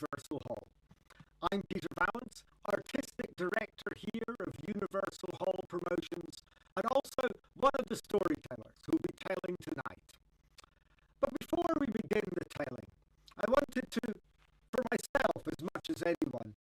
Universal Hall. I'm Peter Vallance, Artistic Director here of Universal Hall Promotions, and also one of the storytellers who'll be telling tonight. But before we begin the telling, I wanted to, for myself as much as anyone,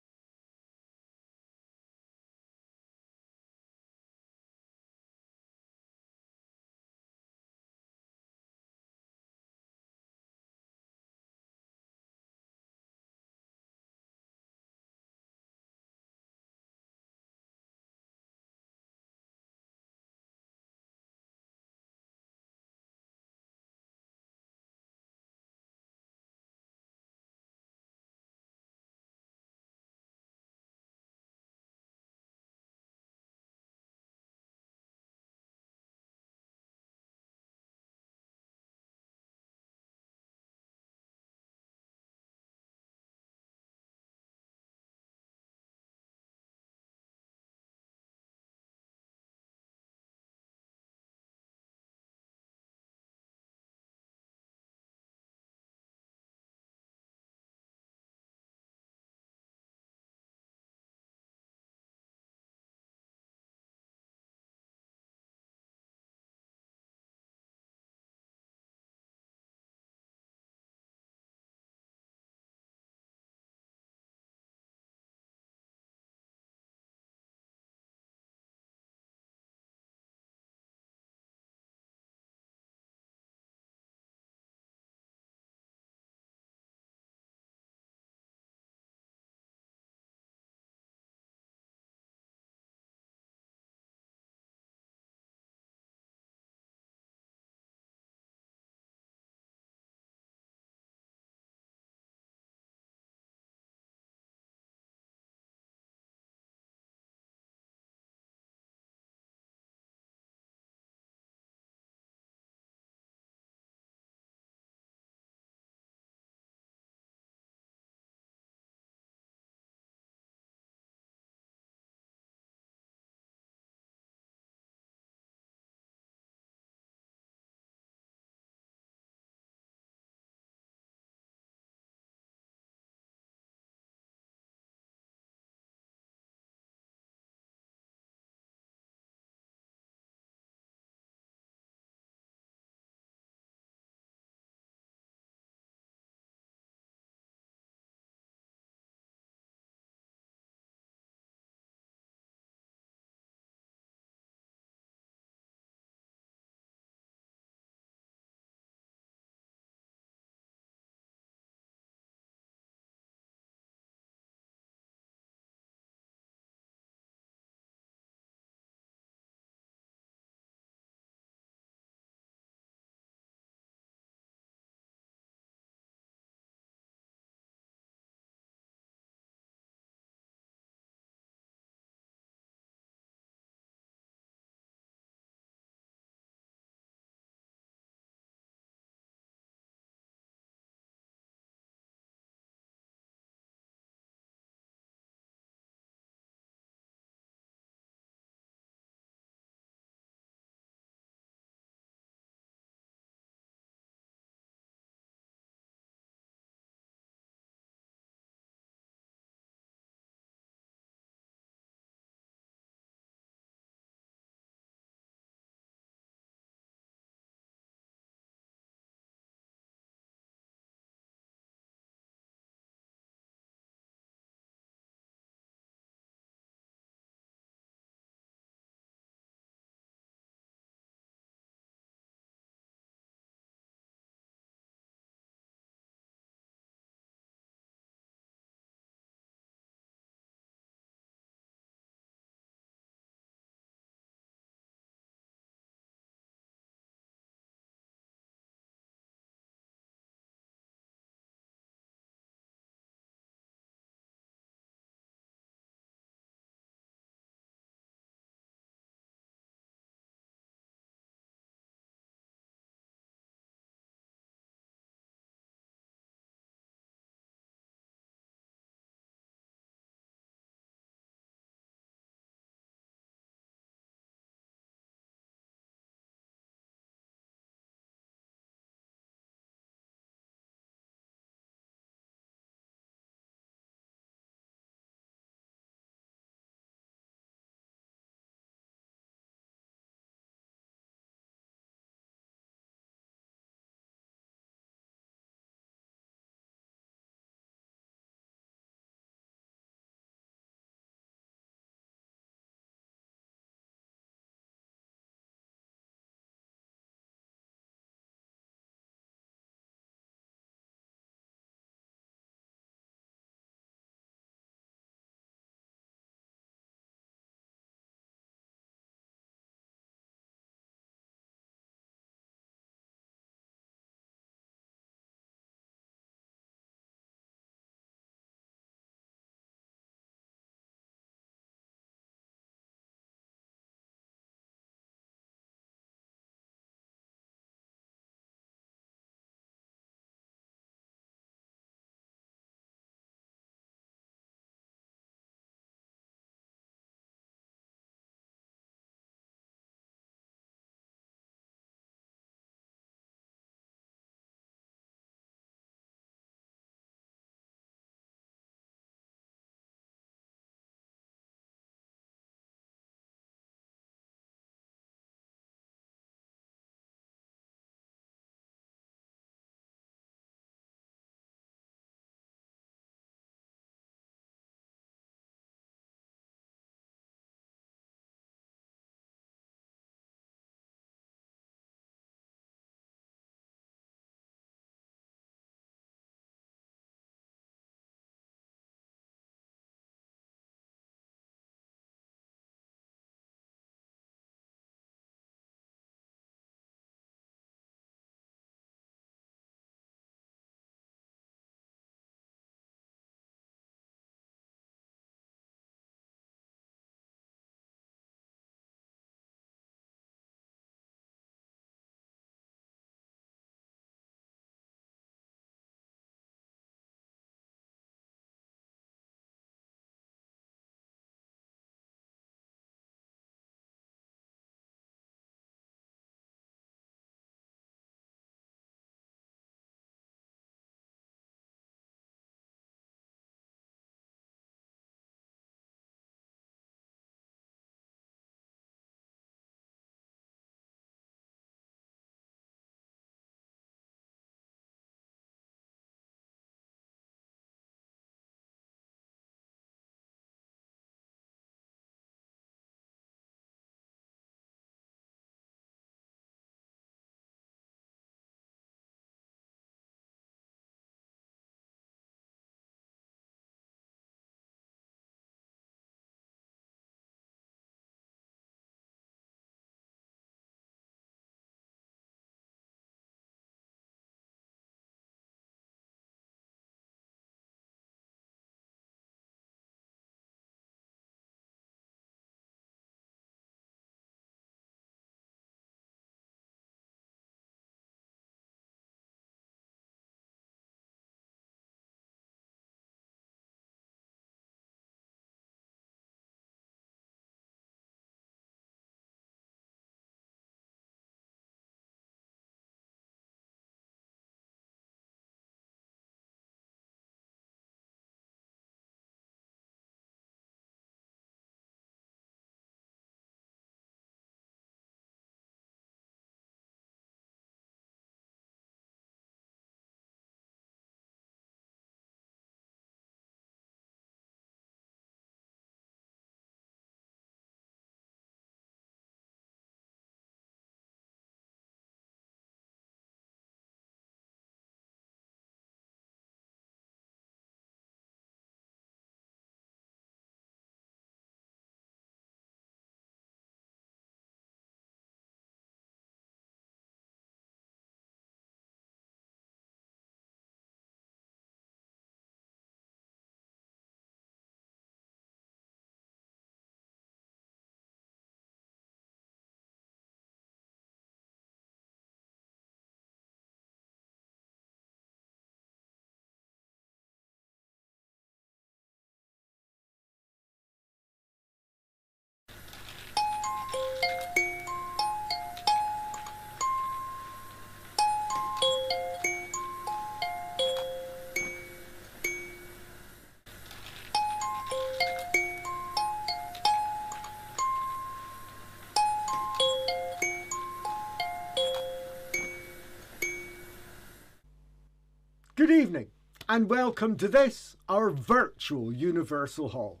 and welcome to this, our virtual Universal Hall.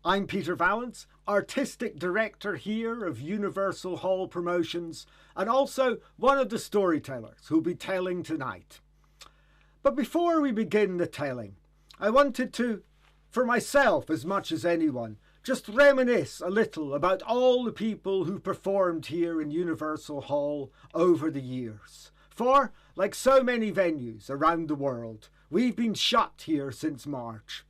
I'm Peter Vallance, Artistic Director here of Universal Hall Promotions, and also one of the storytellers who'll be telling tonight. But before we begin the telling, I wanted to, for myself as much as anyone, just reminisce a little about all the people who performed here in Universal Hall over the years. For, like so many venues around the world, we've been shut here since March.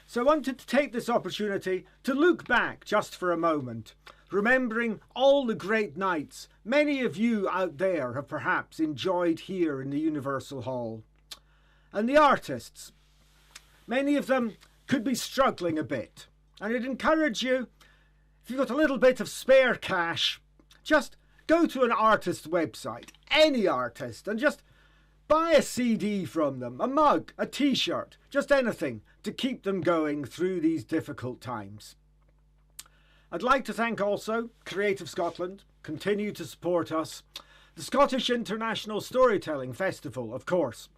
So I wanted to take this opportunity to look back just for a moment, remembering all the great nights many of you out there have perhaps enjoyed here in the Universal Hall. And the artists, many of them could be struggling a bit. And I'd encourage you, if you've got a little bit of spare cash, just go to an artist website, any artist, and just buy a CD from them, a mug, a t-shirt, just anything to keep them going through these difficult times. I'd like to thank also Creative Scotland, continue to support us, the Scottish International Storytelling Festival, of course.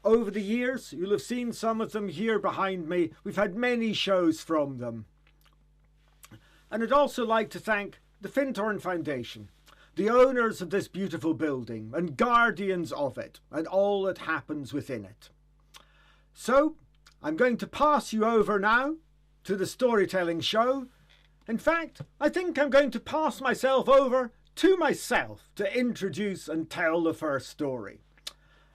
Over the years, you'll have seen some of them here behind me. We've had many shows from them. And I'd also like to thank the Fintorn Foundation, the owners of this beautiful building and guardians of it and all that happens within it. So, I'm going to pass you over now to the storytelling show. In fact, I think I'm going to pass myself over to myself to introduce and tell the first story.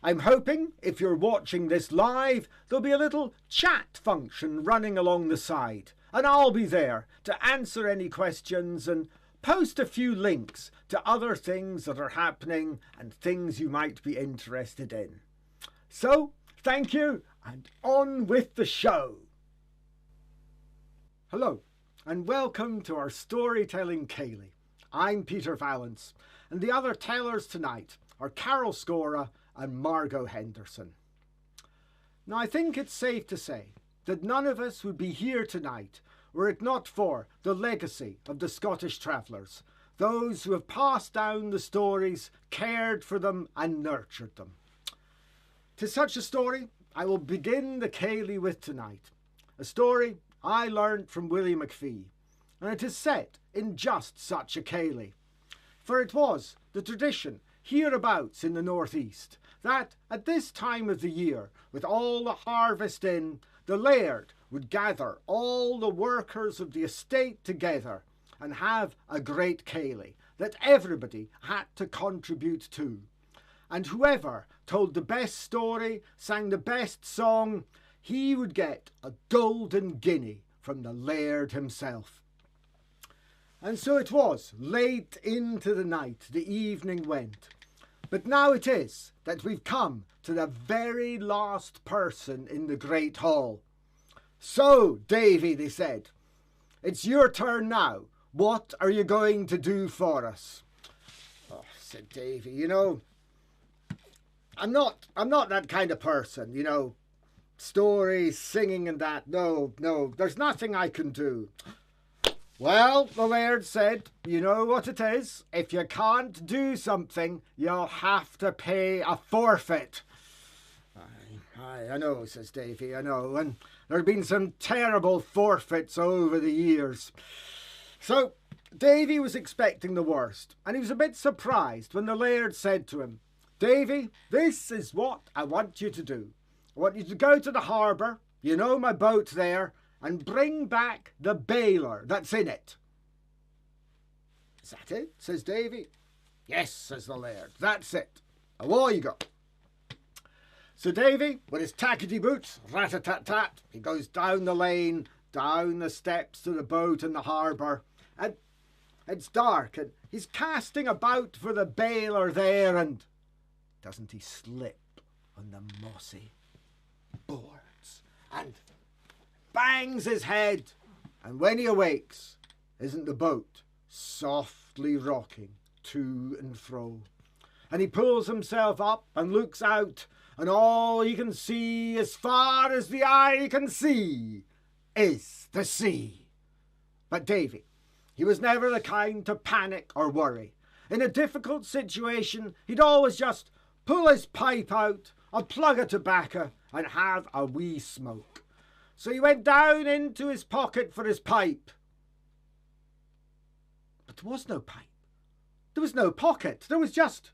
I'm hoping, if you're watching this live, there'll be a little chat function running along the side, and I'll be there to answer any questions and post a few links to other things that are happening and things you might be interested in. So, thank you, and on with the show. Hello, and welcome to our storytelling Ceilidh. I'm Peter Vallance, and the other tellers tonight are Carol Scora and Margot Henderson. Now, I think it's safe to say that none of us would be here tonight were it not for the legacy of the Scottish travellers, those who have passed down the stories, cared for them and nurtured them. 'Tis such a story I will begin the Ceilidh with tonight, a story I learned from Willie McPhee, and it is set in just such a Ceilidh. For it was the tradition hereabouts in the northeast that at this time of the year, with all the harvest in, the laird would gather all the workers of the estate together and have a great Ceilidh that everybody had to contribute to. And whoever told the best story, sang the best song, he would get a golden guinea from the laird himself. And so it was, late into the night, the evening went. But now it is that we've come to the very last person in the great hall. So, Davy, they said, it's your turn now. What are you going to do for us? Oh, said Davy, you know, I'm not that kind of person, you know, stories, singing and that. No, there's nothing I can do. Well, the laird said, you know what it is. If you can't do something, you'll have to pay a forfeit. I know, says Davy, I know. And there have been some terrible forfeits over the years. So Davy was expecting the worst, and he was a bit surprised when the laird said to him, Davy, this is what I want you to do. I want you to go to the harbour, you know my boat there, and bring back the bailer that's in it. Is that it? Says Davy. Yes, says the laird, that's it. Away you go. So Davy, with his tackety boots, rat-a-tat-tat, he goes down the lane, down the steps to the boat in the harbour, and it's dark, and he's casting about for the bailer there, and doesn't he slip on the mossy boards, and bangs his head, and when he awakes, isn't the boat softly rocking to and fro? And he pulls himself up and looks out, and all he can see, as far as the eye can see, is the sea. But Davy, he was never the kind to panic or worry. In a difficult situation, he'd always just pull his pipe out a plug of tobacco and have a wee smoke. So he went down into his pocket for his pipe. But there was no pipe. There was no pocket. There was just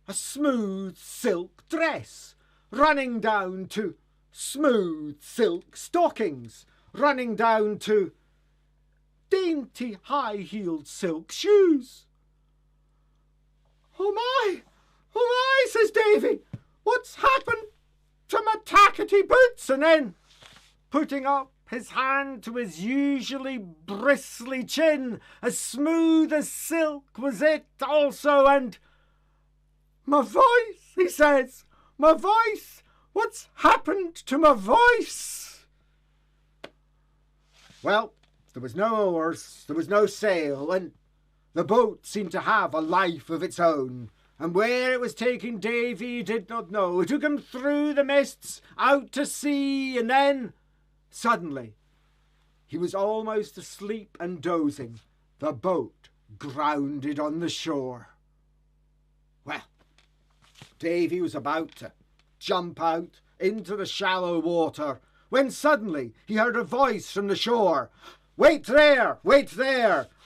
a smooth silk dress running down to smooth silk stockings, running down to dainty high-heeled silk shoes. Oh my, says Davy, what's happened to my tackety boots? And then, putting up his hand to his usually bristly chin, as smooth as silk was it also, and my voice, he says, my voice, what's happened to my voice? Well, there was no oars, there was no sail, and the boat seemed to have a life of its own. And where it was taking Davy he did not know. It took him through the mists, out to sea, and then, suddenly, he was almost asleep and dozing. The boat grounded on the shore. Well, Davy was about to jump out into the shallow water when suddenly he heard a voice from the shore. Wait there,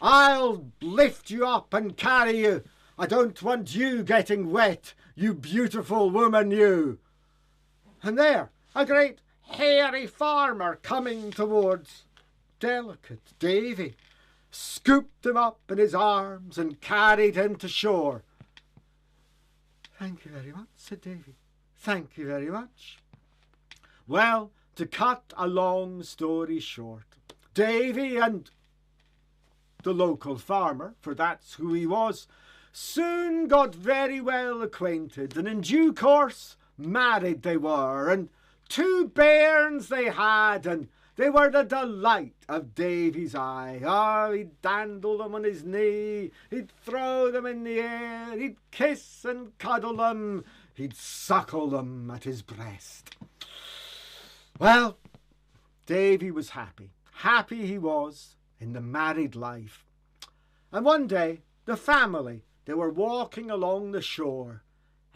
I'll lift you up and carry you. I don't want you getting wet, you beautiful woman, you. And there, a great hairy farmer coming towards delicate Davy, scooped him up in his arms and carried him to shore. Thank you very much, said Davy. Thank you very much. Well, to cut a long story short, Davy and the local farmer, for that's who he was, soon got very well acquainted, and in due course married they were, and 2 bairns they had, and they were the delight of Davy's eye. Oh, he'd dandle them on his knee, he'd throw them in the air, he'd kiss and cuddle them, he'd suckle them at his breast. Well, Davy was happy. Happy he was in the married life. And one day, the family, they were walking along the shore,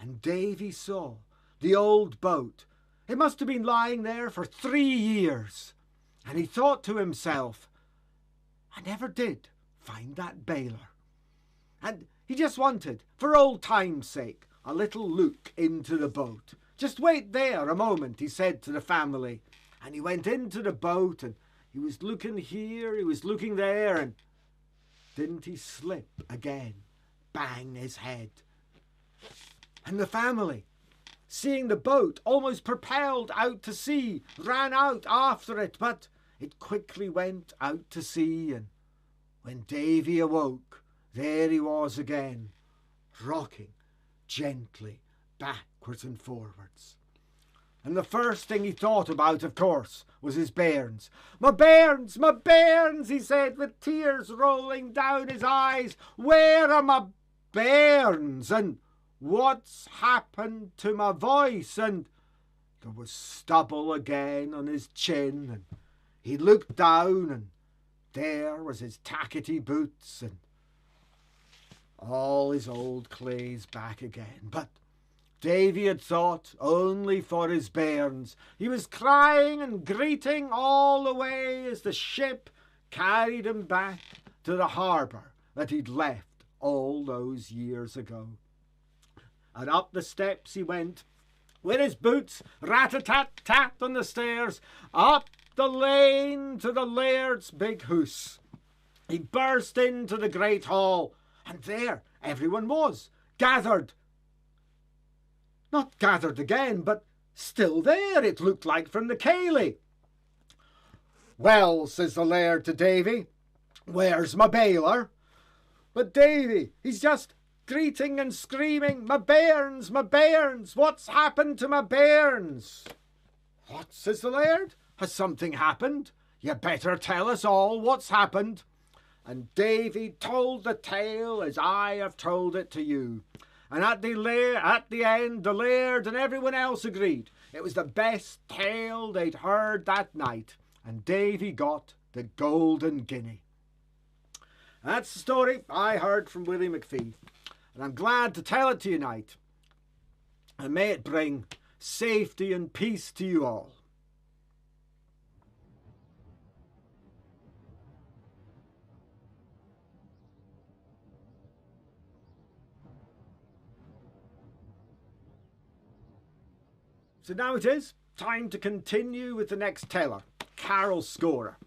and Davy saw the old boat. It must have been lying there for 3 years. And he thought to himself, I never did find that baler. And he just wanted, for old time's sake, a little look into the boat. Just wait there a moment, he said to the family. And he went into the boat, and he was looking here, he was looking there, and didn't he slip again? Bang his head. And the family, seeing the boat almost propelled out to sea, ran out after it, but it quickly went out to sea, and when Davy awoke, there he was again, rocking gently backwards and forwards. And the first thing he thought about, of course, was his bairns. My bairns, he said, with tears rolling down his eyes. Where are my bairns? And what's happened to my voice? And there was stubble again on his chin, and he looked down, and there was his tackety boots, and all his old clothes back again. But Davy had thought only for his bairns. He was crying and greeting all the way as the ship carried him back to the harbour that he'd left all those years ago. And up the steps he went, with his boots rat-a-tat-tat on the stairs, up the lane to the laird's big house. He burst into the great hall, and there everyone was, gathered. Not gathered again, but still there, it looked like from the Cayley. Well, says the laird to Davy, where's my baler? But Davy, he's just greeting and screaming, my bairns, what's happened to my bairns? What, says the laird, has something happened? You better tell us all what's happened. And Davy told the tale as I have told it to you. And at the end, the laird and everyone else agreed it was the best tale they'd heard that night. And Davy got the golden guinea. That's the story I heard from Willie McPhee. And I'm glad to tell it to you tonight. And may it bring safety and peace to you all. So now it is time to continue with the next teller, Carol Scorer.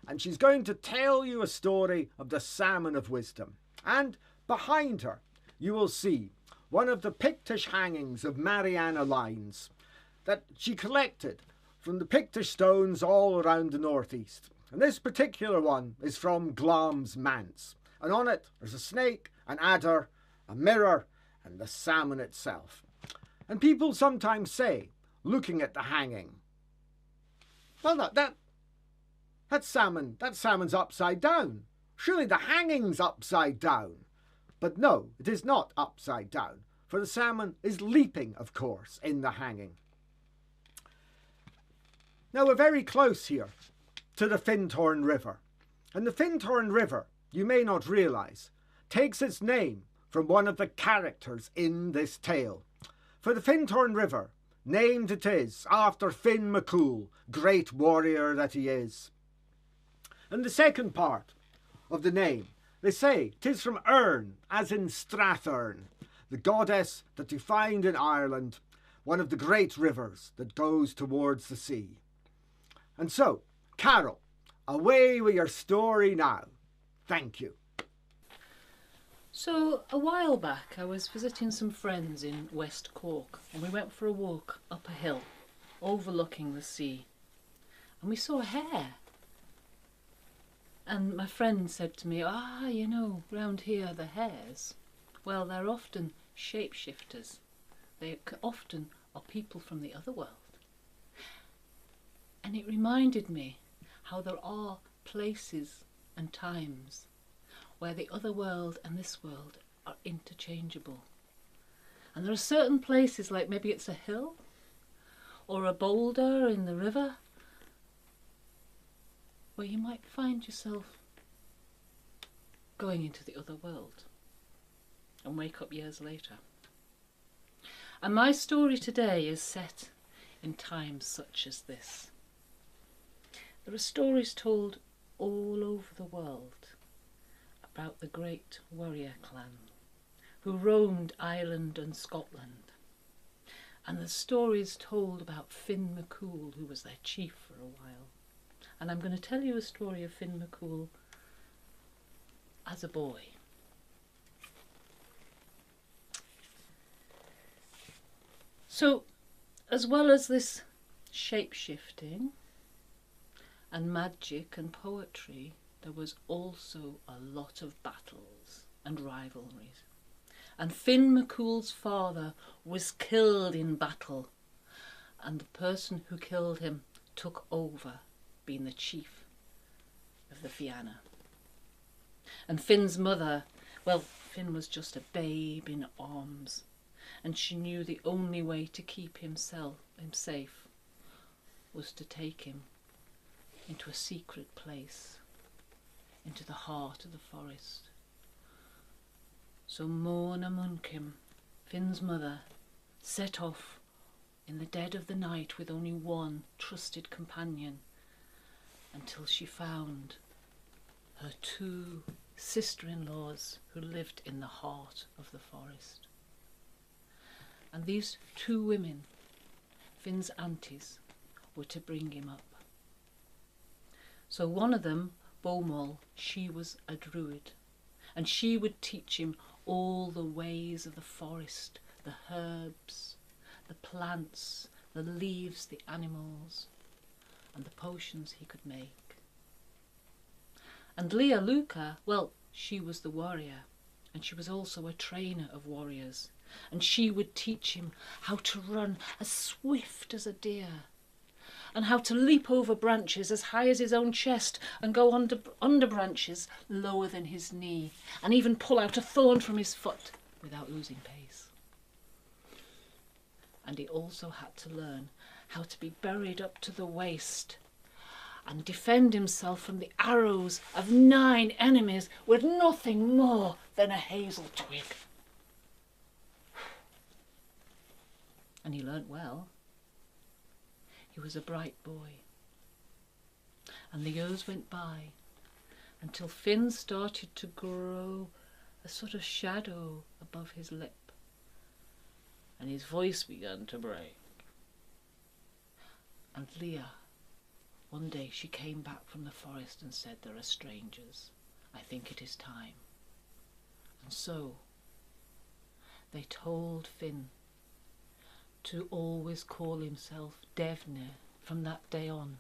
And she's going to tell you a story of the Salmon of Wisdom. And behind her, you will see one of the Pictish hangings of Mariana lines that she collected from the Pictish stones all around the northeast. And this particular one is from Glamis Manse. And on it, there's a snake, an adder, a mirror, and the salmon itself. And people sometimes say, looking at the hanging, well, that salmon's upside down. Surely the hanging's upside down. But no, it is not upside down, for the salmon is leaping, of course, in the hanging. Now we're very close here to the Findhorn River. And the Findhorn River, you may not realise, takes its name from one of the characters in this tale. For the Findhorn River, named it is after Finn MacCool, great warrior that he is. And the second part of the name, they say 'tis from Erne, as in Strathern, the goddess that you find in Ireland, one of the great rivers that goes towards the sea. And so, Carol, away with your story now. Thank you. So, a while back I was visiting some friends in West Cork, and we went for a walk up a hill overlooking the sea, and we saw a hare. And my friend said to me, round here the hares, well, they're often shapeshifters. They often are people from the other world. And it reminded me how there are places and times where the other world and this world are interchangeable. And there are certain places, like maybe it's a hill or a boulder in the river, where you might find yourself going into the other world and wake up years later. And my story today is set in times such as this. There are stories told all over the world about the great warrior clan who roamed Ireland and Scotland. And the stories told about Finn MacCool, who was their chief for a while. And I'm going to tell you a story of Finn MacCool as a boy. So, as well as this shape-shifting and magic and poetry, there was also a lot of battles and rivalries. And Finn MacCool's father was killed in battle, and the person who killed him took over, being the chief of the Fianna. And Finn's mother, well, Finn was just a babe in arms, and she knew the only way to keep him safe was to take him into a secret place, into the heart of the forest. So Mona Munkim, Finn's mother, set off in the dead of the night with only one trusted companion, until she found her two sister-in-laws who lived in the heart of the forest. And these two women, Finn's aunties, were to bring him up. So one of them, Beaumol, she was a druid, and she would teach him all the ways of the forest, the herbs, the plants, the leaves, the animals, and the potions he could make. And Leah Luca, well, she was the warrior, and she was also a trainer of warriors, and she would teach him how to run as swift as a deer, and how to leap over branches as high as his own chest, and go under branches lower than his knee, and even pull out a thorn from his foot without losing pace. And he also had to learn how to be buried up to the waist and defend himself from the arrows of 9 enemies with nothing more than a hazel twig. And he learnt well, He was a bright boy. And the years went by until Finn started to grow a sort of shadow above his lip, and his voice began to break. And Leah, one day she came back from the forest and said, "There are strangers. I think it is time." And so they told Finn to always call himself Devnir from that day on.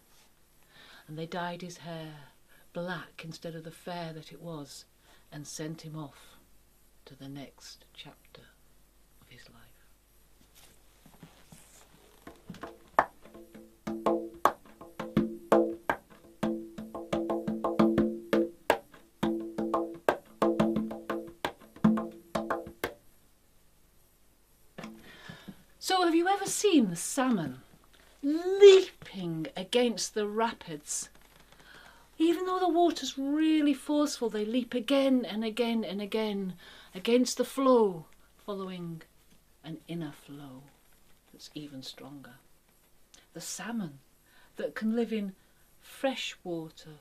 And they dyed his hair black instead of the fair that it was, and sent him off to the next chapter of his life. So have you ever seen the salmon leaping against the rapids? Even though the water's really forceful, they leap again and again and again against the flow, following an inner flow that's even stronger. The salmon that can live in fresh water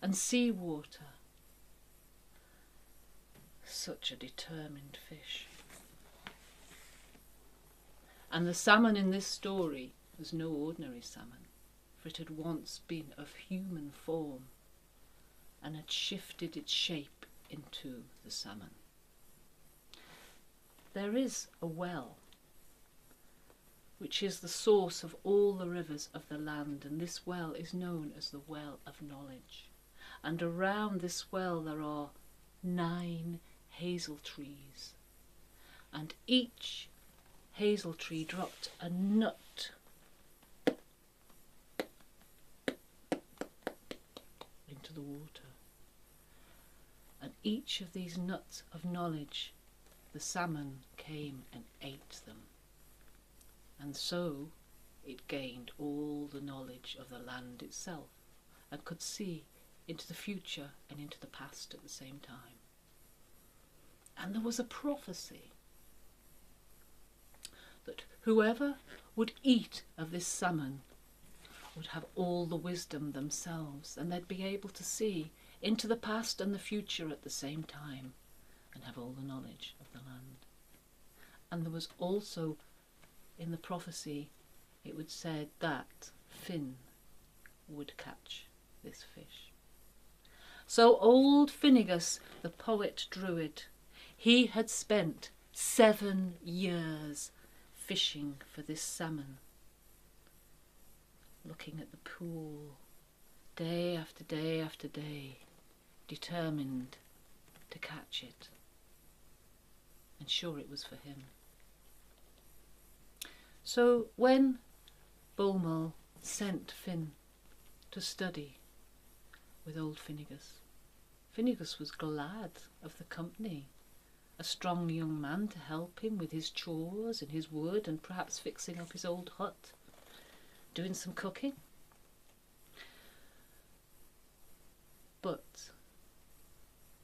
and sea water. Such a determined fish. And the salmon in this story was no ordinary salmon, for it had once been of human form and had shifted its shape into the salmon. There is a well, which is the source of all the rivers of the land, and this well is known as the Well of Knowledge. And around this well there are 9 hazel trees, and each hazel tree dropped a nut into the water. And each of these nuts of knowledge, the salmon came and ate them. And so it gained all the knowledge of the land itself and could see into the future and into the past at the same time. And there was a prophecy that whoever would eat of this salmon would have all the wisdom themselves, and they'd be able to see into the past and the future at the same time and have all the knowledge of the land. And there was also in the prophecy, it would say that Finn would catch this fish. So old Finnegas, the poet druid, he had spent 7 years fishing for this salmon, looking at the pool day after day after day, determined to catch it, and sure it was for him. So when Bulmul sent Finn to study with old Finnegas, Finnegas was glad of the company, a strong young man to help him with his chores and his wood and perhaps fixing up his old hut, doing some cooking. But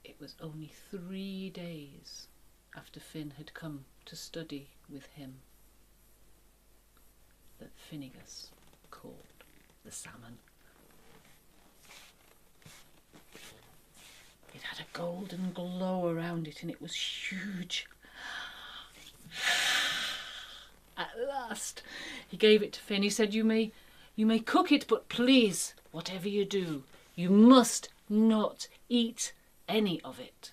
it was only 3 days after Finn had come to study with him that Finnegas called the salmon. It had a golden glow around it and it was huge. At last he gave it to Finn. He said, you may cook it, but please, whatever you do, you must not eat any of it.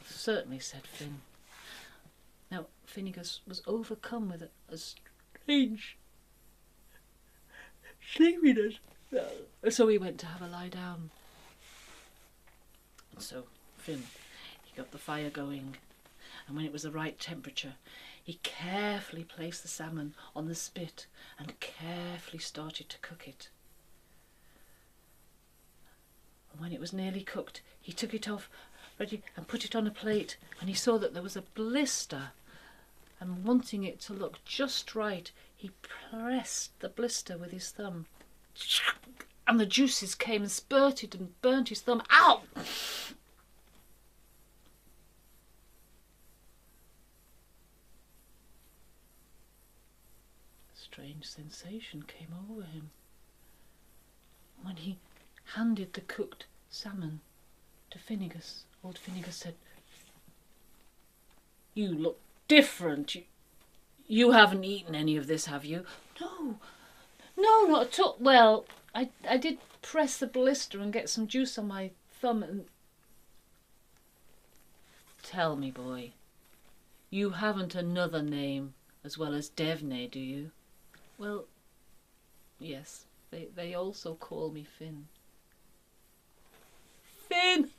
Certainly, said Finn. Now Finnegas was overcome with a strange sleepiness, so he went to have a lie down. And so Finn, he got the fire going, and when it was the right temperature, he carefully placed the salmon on the spit and carefully started to cook it. And when it was nearly cooked, he took it off ready and put it on a plate, and he saw that there was a blister, and wanting it to look just right, he pressed the blister with his thumb, and the juices came and spurted and burnt his thumb. Ow! strange sensation came over him. When he handed the cooked salmon to Finnegas, old Finnegas said, "You look different. You haven't eaten any of this, have you?" No, not at all. Well, I did press the blister and get some juice on my thumb and... Tell me, boy, you haven't another name as well as Devney, do you? Well, yes, they also call me Finn. Finn!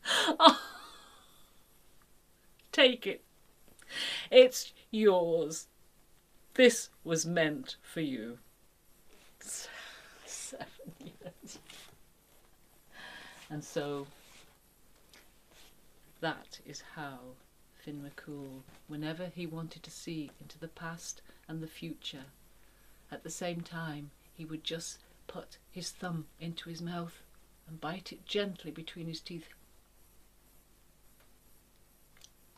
Oh, take it. It's yours. This was meant for you. 7 years. And so, that is how Finn McCool, whenever he wanted to see into the past and the future, at the same time, he would just put his thumb into his mouth and bite it gently between his teeth.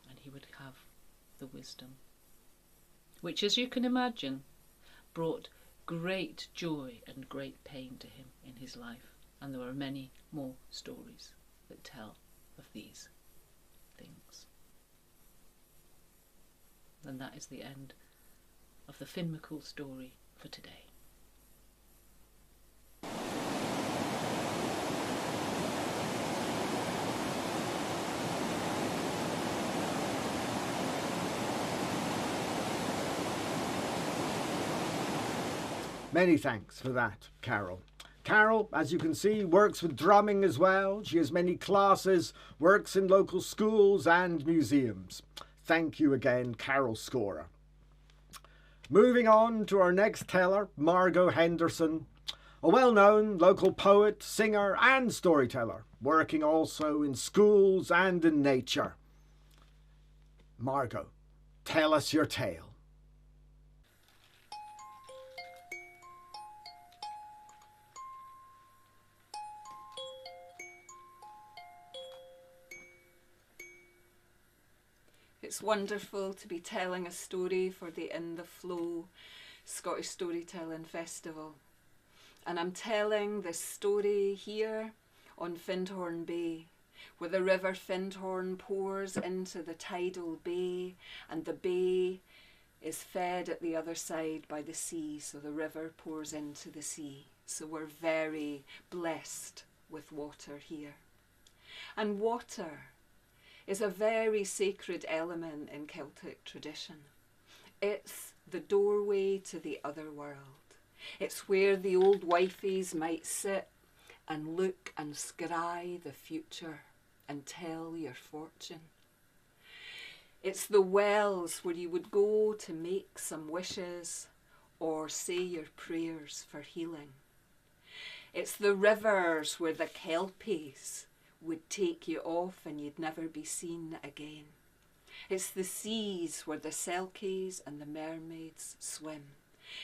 And he would have the wisdom, which, as you can imagine, brought great joy and great pain to him in his life. And there are many more stories that tell of these things. And that is the end of the Finn McCool story for today. Many thanks for that, Carol. Carol, as you can see, works with drumming as well. She has many classes, works in local schools and museums. Thank you again, Carol Scorer. Moving on to our next teller, Margot Henderson, a well-known local poet, singer and storyteller, working also in schools and in nature. Margot, tell us your tale. It's wonderful to be telling a story for the In the Flow Scottish Storytelling Festival. And I'm telling this story here on Findhorn Bay, where the river Findhorn pours into the tidal bay, and the bay is fed at the other side by the sea, so the river pours into the sea. So we're very blessed with water here. And water is a very sacred element in Celtic tradition. It's the doorway to the other world. It's where the old wifeys might sit and look and scry the future and tell your fortune. It's the wells where you would go to make some wishes or say your prayers for healing. It's the rivers where the kelpies would take you off and you'd never be seen again. It's the seas where the selkies and the mermaids swim.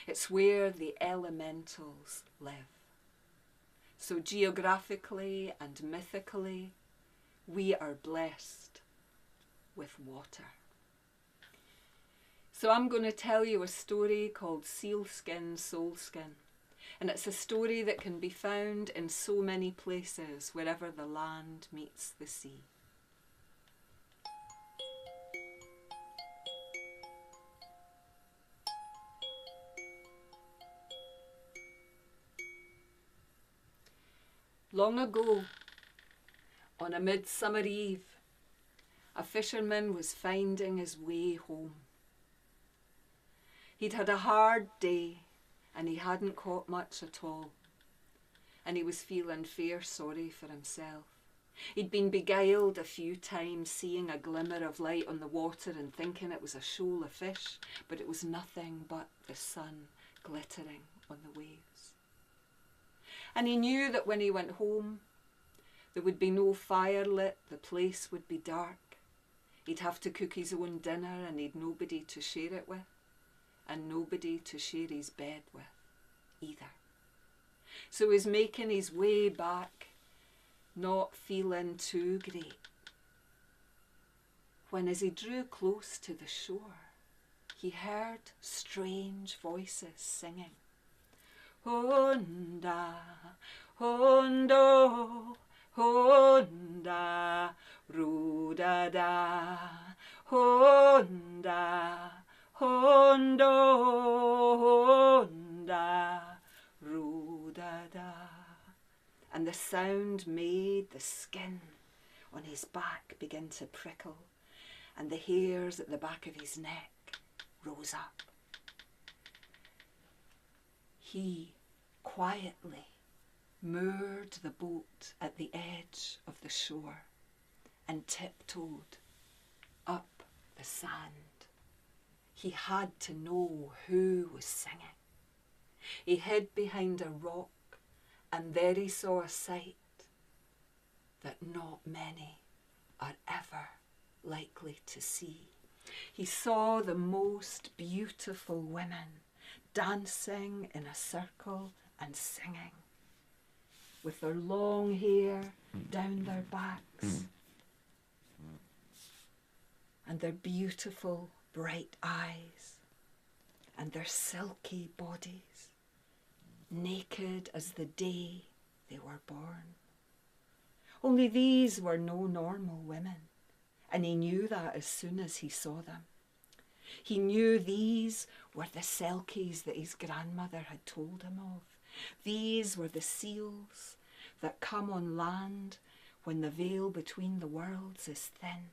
It's where the elementals live. So geographically and mythically, we are blessed with water. So I'm going to tell you a story called Sealskin, Soulskin. And it's a story that can be found in so many places, wherever the land meets the sea. Long ago, on a midsummer eve, a fisherman was finding his way home. He'd had a hard day, and he hadn't caught much at all. And he was feeling fair sorry for himself. He'd been beguiled a few times, seeing a glimmer of light on the water and thinking it was a shoal of fish, but it was nothing but the sun glittering on the waves. And he knew that when he went home, there would be no fire lit, the place would be dark. He'd have to cook his own dinner and he'd nobody to share it with, and nobody to share his bed with either. So he's making his way back, not feeling too great, when as he drew close to the shore, he heard strange voices singing. Honda, hondo, honda, ru-da-da, honda, hondo, honda, ru-da-da. And the sound made the skin on his back begin to prickle, and the hairs at the back of his neck rose up. He quietly moored the boat at the edge of the shore and tiptoed up the sand. He had to know who was singing. He hid behind a rock, and there he saw a sight that not many are ever likely to see. He saw the most beautiful women dancing in a circle and singing, with their long hair down their backs and their beautiful bright eyes and their silky bodies, naked as the day they were born. Only these were no normal women, and he knew that as soon as he saw them. He knew these were the Selkies that his grandmother had told him of. These were the seals that come on land when the veil between the worlds is thin,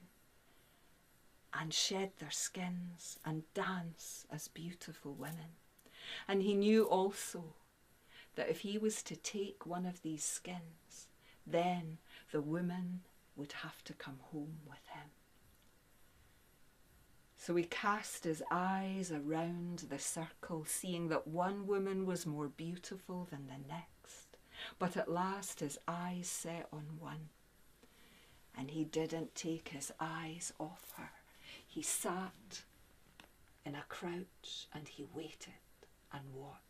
and shed their skins and dance as beautiful women. And he knew also that if he was to take one of these skins, then the woman would have to come home with him. So he cast his eyes around the circle, seeing that one woman was more beautiful than the next. But at last his eyes set on one, and he didn't take his eyes off her. He sat in a crouch and he waited and watched.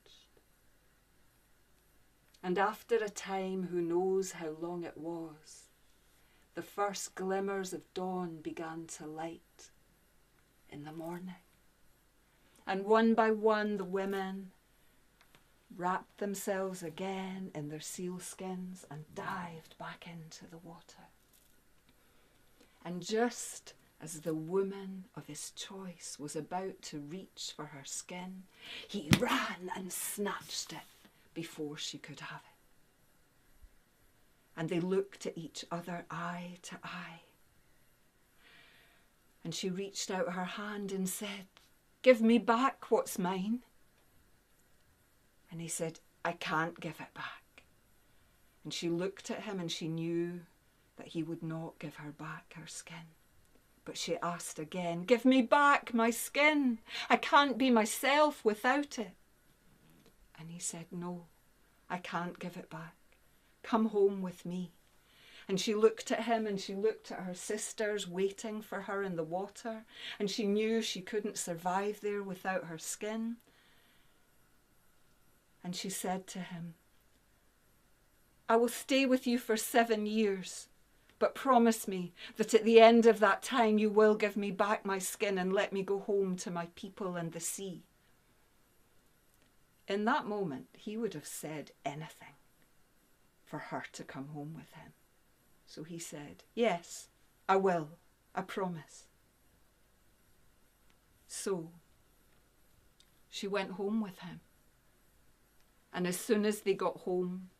And after a time, who knows how long it was, the first glimmers of dawn began to light in the morning. And one by one the women wrapped themselves again in their sealskins and dived back into the water. And just as the woman of his choice was about to reach for her skin, he ran and snatched it before she could have it. And they looked at each other eye to eye. And she reached out her hand and said, "Give me back what's mine." And he said, "I can't give it back." And she looked at him and she knew that he would not give her back her skin. But she asked again, "Give me back my skin. I can't be myself without it." And he said, "No, I can't give it back. Come home with me." And she looked at him and she looked at her sisters waiting for her in the water, and she knew she couldn't survive there without her skin. And she said to him, "I will stay with you for 7 years, but promise me that at the end of that time you will give me back my skin and let me go home to my people and the sea." In that moment, he would have said anything for her to come home with him. So he said, "Yes, I will, I promise." So she went home with him. And as soon as they got home,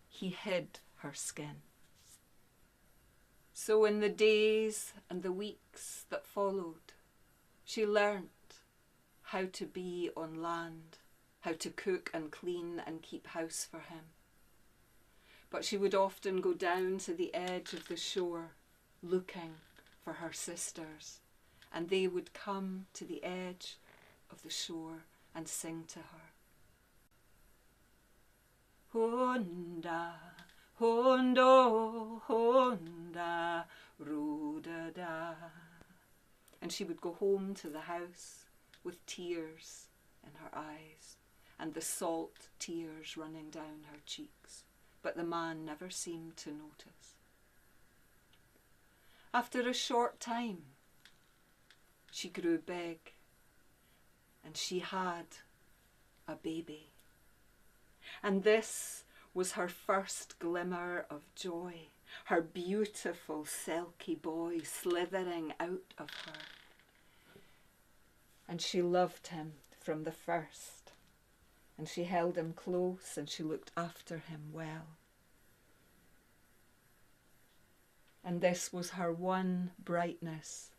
he hid her skin. So in the days and the weeks that followed, she learnt how to be on land, how to cook and clean and keep house for him. But she would often go down to the edge of the shore looking for her sisters, and they would come to the edge of the shore and sing to her. Honda, hondo, honda, ru-da-da. And she would go home to the house with tears in her eyes and the salt tears running down her cheeks. But the man never seemed to notice. After a short time, she grew big and she had a baby. And this was her first glimmer of joy, her beautiful Selkie boy slithering out of her. And she loved him from the first, and she held him close and she looked after him well. And this was her one brightness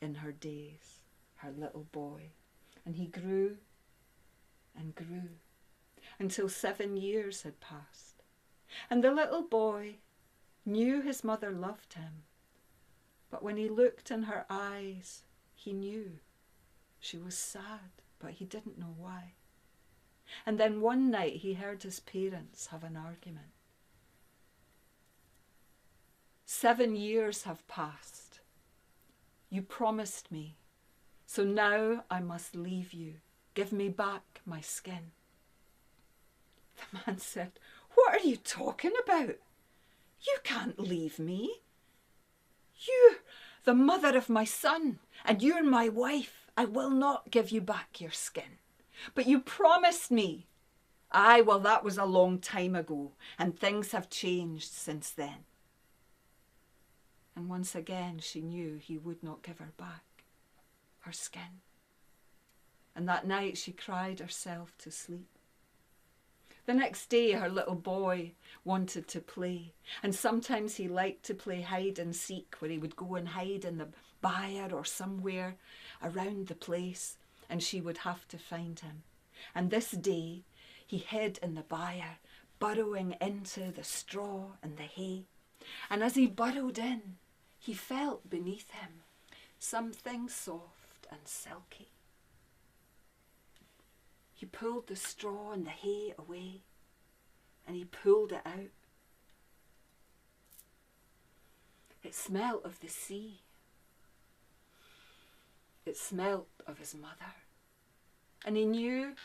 in her days, her little boy. And he grew and grew until 7 years had passed. And the little boy knew his mother loved him, but when he looked in her eyes, he knew she was sad, but he didn't know why. And then one night he heard his parents have an argument. 7 years have passed. You promised me, so now I must leave you. Give me back my skin. The man said, what are you talking about? You can't leave me. You're the mother of my son, and you're my wife. I will not give you back your skin. But you promised me. Aye, well, that was a long time ago, and things have changed since then. And once again she knew he would not give her back her skin. And that night she cried herself to sleep. The next day her little boy wanted to play, and sometimes he liked to play hide and seek, where he would go and hide in the byre or somewhere around the place, and she would have to find him. And this day he hid in the byre, burrowing into the straw and the hay. And as he burrowed in, he felt beneath him something soft and silky. He pulled the straw and the hay away, and he pulled it out. It smelled of the sea. It smelled of his mother. And he knew,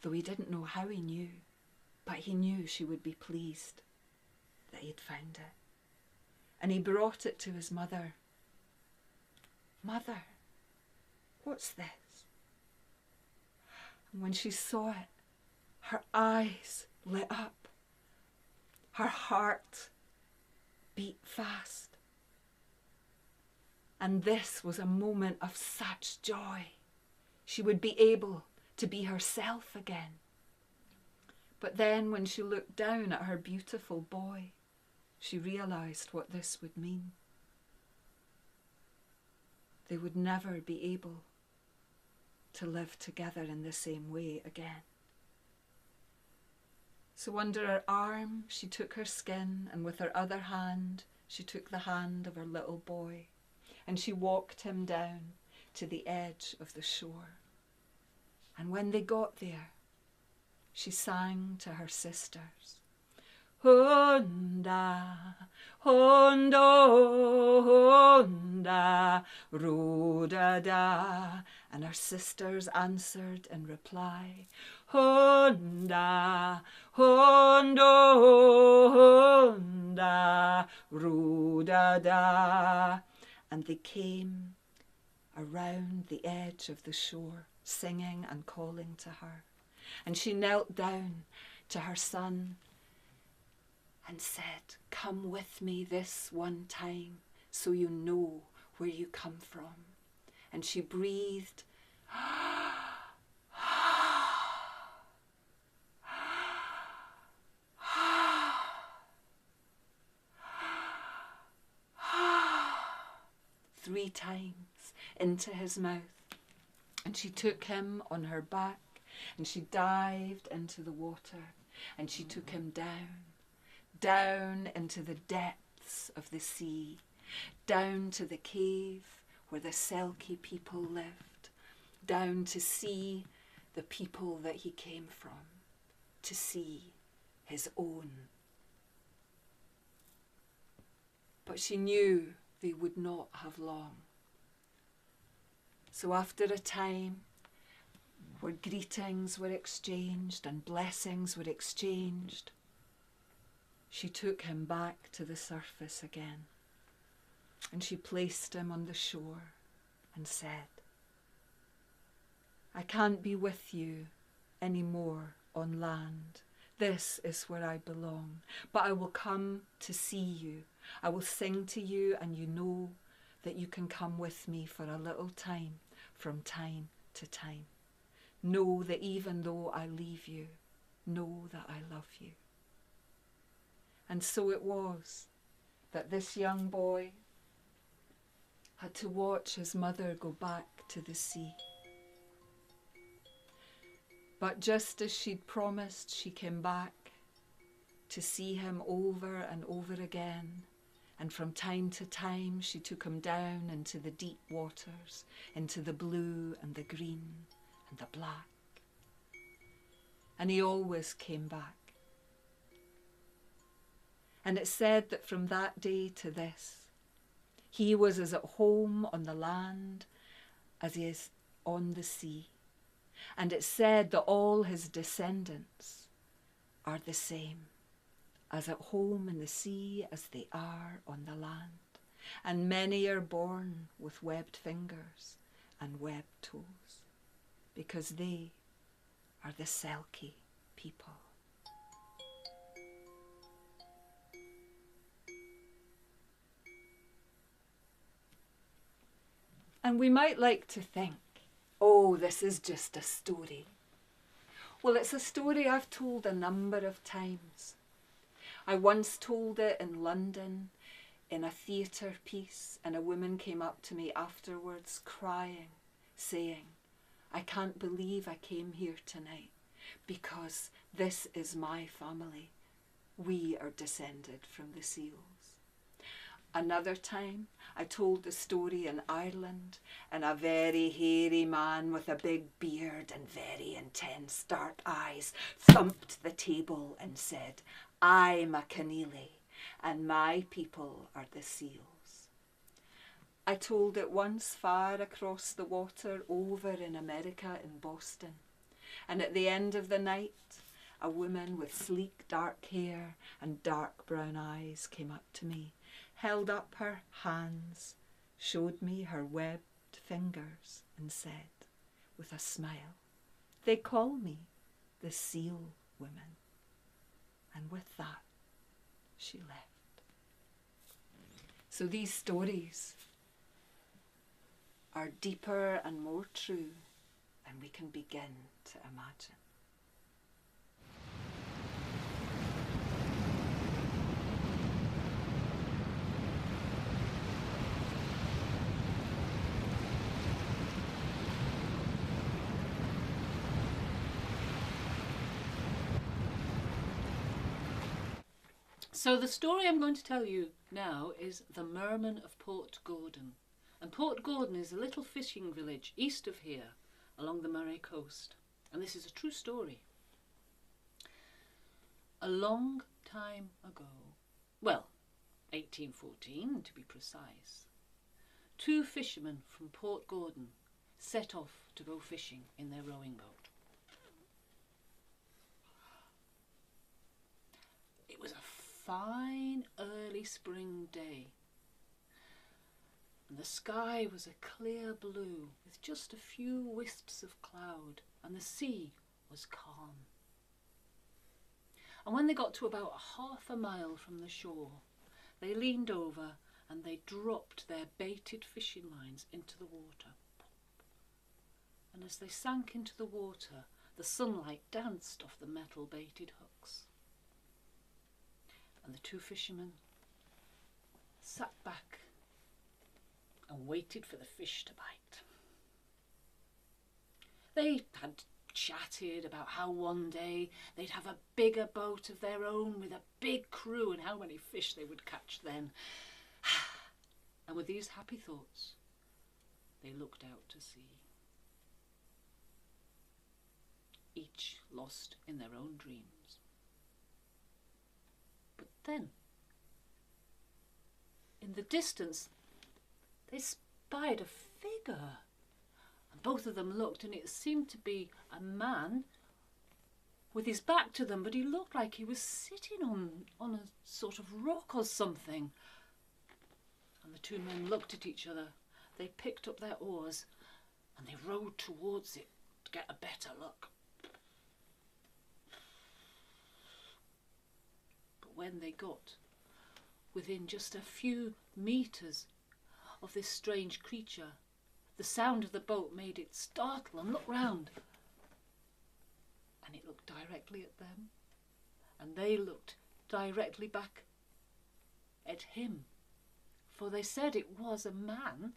though he didn't know how he knew, but he knew she would be pleased that he'd found it. And he brought it to his mother. Mother, what's this? And when she saw it, her eyes lit up. Her heart beat fast. And this was a moment of such joy. She would be able to be herself again. But then when she looked down at her beautiful boy, she realised what this would mean. They would never be able to live together in the same way again. So under her arm she took her skin, and with her other hand she took the hand of her little boy, and she walked him down to the edge of the shore. And when they got there, she sang to her sisters, Honda, Hondo, Honda, Ro-da-da. And her sisters answered in reply, Honda, Hondo, Honda, Ro-da-da. And they came around the edge of the shore, singing and calling to her. And she knelt down to her son and said, come with me this one time so you know where you come from. And she breathed, three times into his mouth. And she took him on her back, and she dived into the water, and she took him down, down into the depths of the sea, down to the cave where the Selkie people lived, down to see the people that he came from, to see his own. But she knew they would not have long. So after a time where greetings were exchanged and blessings were exchanged, she took him back to the surface again, and she placed him on the shore and said, I can't be with you any more on land. This is where I belong. But I will come to see you. I will sing to you, and you know that you can come with me for a little time, from time to time. Know that even though I leave you, know that I love you. And so it was that this young boy had to watch his mother go back to the sea. But just as she'd promised, she came back to see him over and over again. And from time to time, she took him down into the deep waters, into the blue and the green and the black. And he always came back. And it's said that from that day to this, he was as at home on the land as he is on the sea. And it's said that all his descendants are the same, as at home in the sea as they are on the land. And many are born with webbed fingers and webbed toes, because they are the Selkie people. And we might like to think, oh, this is just a story. Well, it's a story I've told a number of times. I once told it in London in a theatre piece, and a woman came up to me afterwards crying, saying, I can't believe I came here tonight because this is my family. We are descended from the seals. Another time, I told the story in Ireland, and a very hairy man with a big beard and very intense dark eyes thumped the table and said, I'm a Keneally, and my people are the seals. I told it once far across the water over in America in Boston, and at the end of the night, a woman with sleek dark hair and dark brown eyes came up to me, held up her hands, showed me her webbed fingers, and said, with a smile, they call me the Seal Woman. And with that, she left. So these stories are deeper and more true than we can begin to imagine. So the story I'm going to tell you now is The Merman of Port Gordon. And Port Gordon is a little fishing village east of here along the Murray coast. And this is a true story. A long time ago, well, 1814 to be precise, two fishermen from Port Gordon set off to go fishing in their rowing boat. It was a fine early spring day, and the sky was a clear blue with just a few wisps of cloud, and the sea was calm. And when they got to about half a mile from the shore, they leaned over and they dropped their baited fishing lines into the water. And as they sank into the water, the sunlight danced off the metal baited hooks. And the two fishermen sat back and waited for the fish to bite. They had chatted about how one day they'd have a bigger boat of their own with a big crew and how many fish they would catch then. And with these happy thoughts, they looked out to sea, each lost in their own dreams. But then, in the distance, they spied a figure. And both of them looked, and it seemed to be a man with his back to them, but he looked like he was sitting on a sort of rock or something. And the two men looked at each other. They picked up their oars and they rowed towards it could get a better look. But when they got within just a few metres of this strange creature, the sound of the boat made it startle and look round. And it looked directly at them, and they looked directly back at him, for they said it was a man,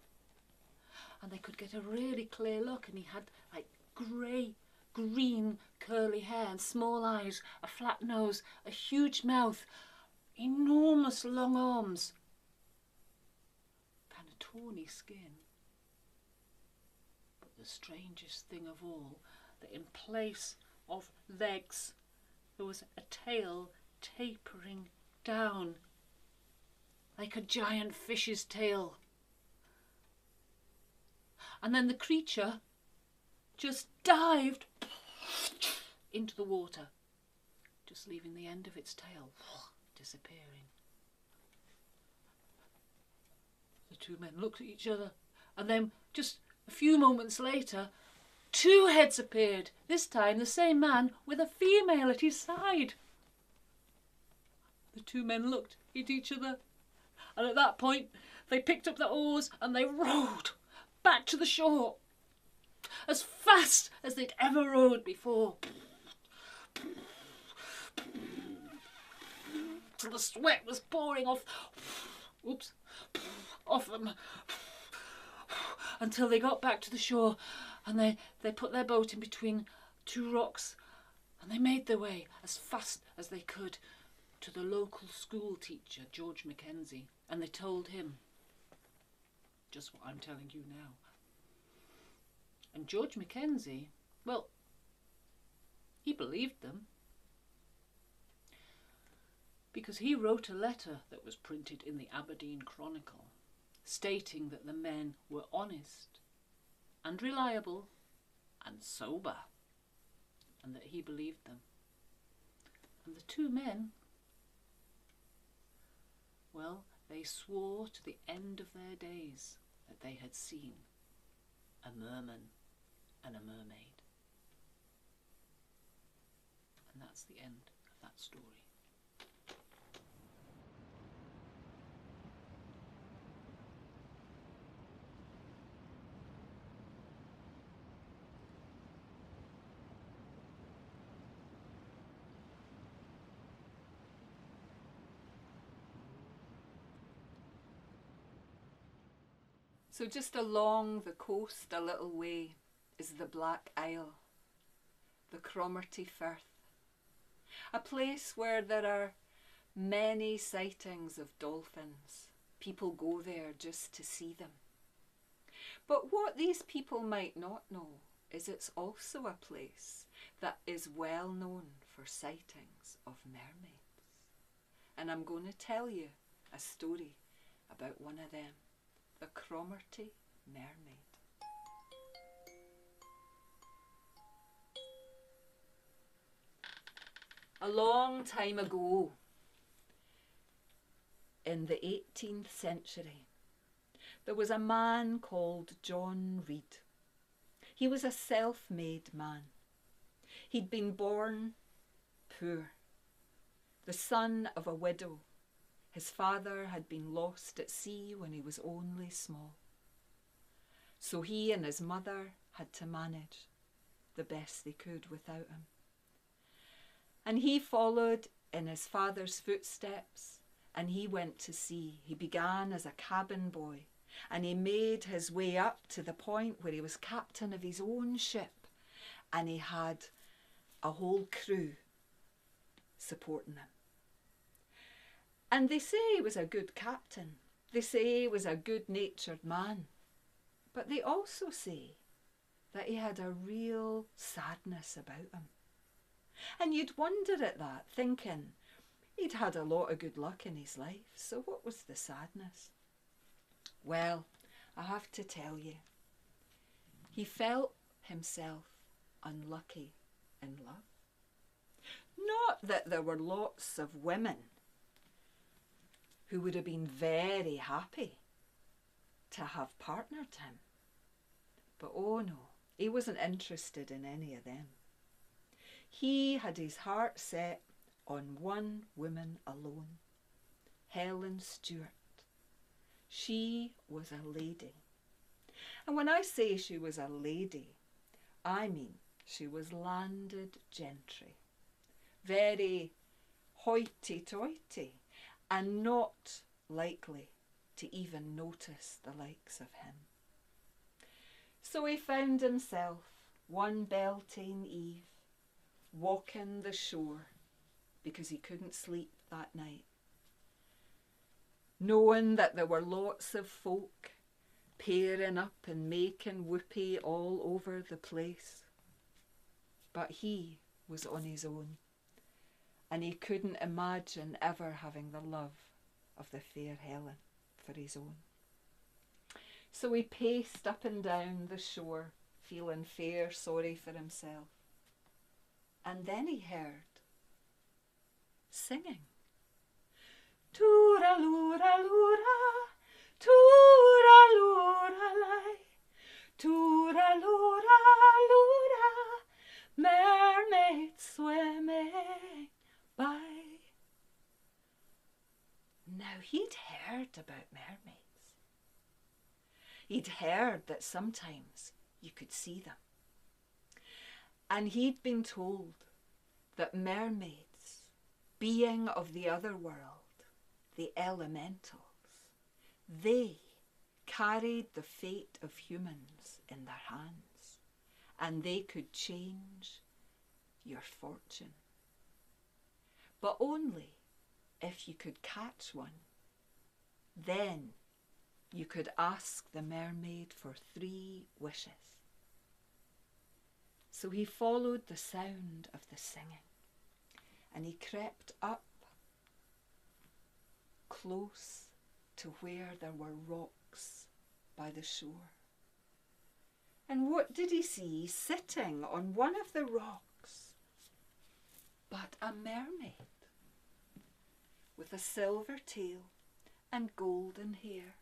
and they could get a really clear look, and he had like green curly hair and small eyes, a flat nose, a huge mouth, enormous long arms, kind of tawny skin. But the strangest thing of all, that in place of legs there was a tail tapering down like a giant fish's tail. And then the creature just dived into the water, just leaving the end of its tail disappearing. The two men looked at each other, and then just a few moments later, two heads appeared, this time the same man with a female at his side. The two men looked at each other, and at that point they picked up the oars and they rowed back to the shore as fast as they'd ever rowed before. Till the sweat was pouring off them, until they got back to the shore, and they put their boat in between two rocks, and they made their way as fast as they could to the local school teacher, George Mackenzie, and they told him just what I'm telling you now. And George Mackenzie, well, he believed them, because he wrote a letter that was printed in the Aberdeen Chronicle, stating that the men were honest and reliable and sober, and that he believed them. And the two men, well, they swore to the end of their days that they had seen a merman and a mermaid. And that's the end of that story. So just along the coast a little way is the Black Isle, the Cromarty Firth, a place where there are many sightings of dolphins. People go there just to see them. But what these people might not know is it's also a place that is well known for sightings of mermaids. And I'm going to tell you a story about one of them. The Cromarty Mermaid. A long time ago, in the 18th century, there was a man called John Reed. He was a self-made man. He'd been born poor, the son of a widow. His father had been lost at sea when he was only small. So he and his mother had to manage the best they could without him. And he followed in his father's footsteps, and he went to sea. He began as a cabin boy, and he made his way up to the point where he was captain of his own ship, and he had a whole crew supporting him. And they say he was a good captain. They say he was a good-natured man. But they also say that he had a real sadness about him. And you'd wonder at that, thinking he'd had a lot of good luck in his life, so what was the sadness? Well, I have to tell you, he felt himself unlucky in love. Not that there were lots of women who would have been very happy to have partnered him. But oh no, He wasn't interested in any of them. He had his heart set on one woman alone, Helen Stuart. She was a lady. And when I say she was a lady, I mean she was landed gentry, very hoity-toity, and not likely to even notice the likes of him. So he found himself one Beltane eve walking the shore because he couldn't sleep that night, knowing that there were lots of folk pairing up and making whoopee all over the place. But he was on his own, and he couldn't imagine ever having the love of the fair Helen for his own. So he paced up and down the shore, feeling fair sorry for himself. And then he heard singing. Toora-loora-loora, toora-loora-lie, toora-loora-loora, mermaids swimming by. Now he'd heard about mermaids. He'd heard that sometimes you could see them. And he'd been told that mermaids, being of the other world, the elementals, they carried the fate of humans in their hands, and they could change your fortune. But only if you could catch one. Then you could ask the mermaid for 3 wishes. So he followed the sound of the singing, and he crept up close to where there were rocks by the shore. And what did he see sitting on one of the rocks but a mermaid with a silver tail and golden hair,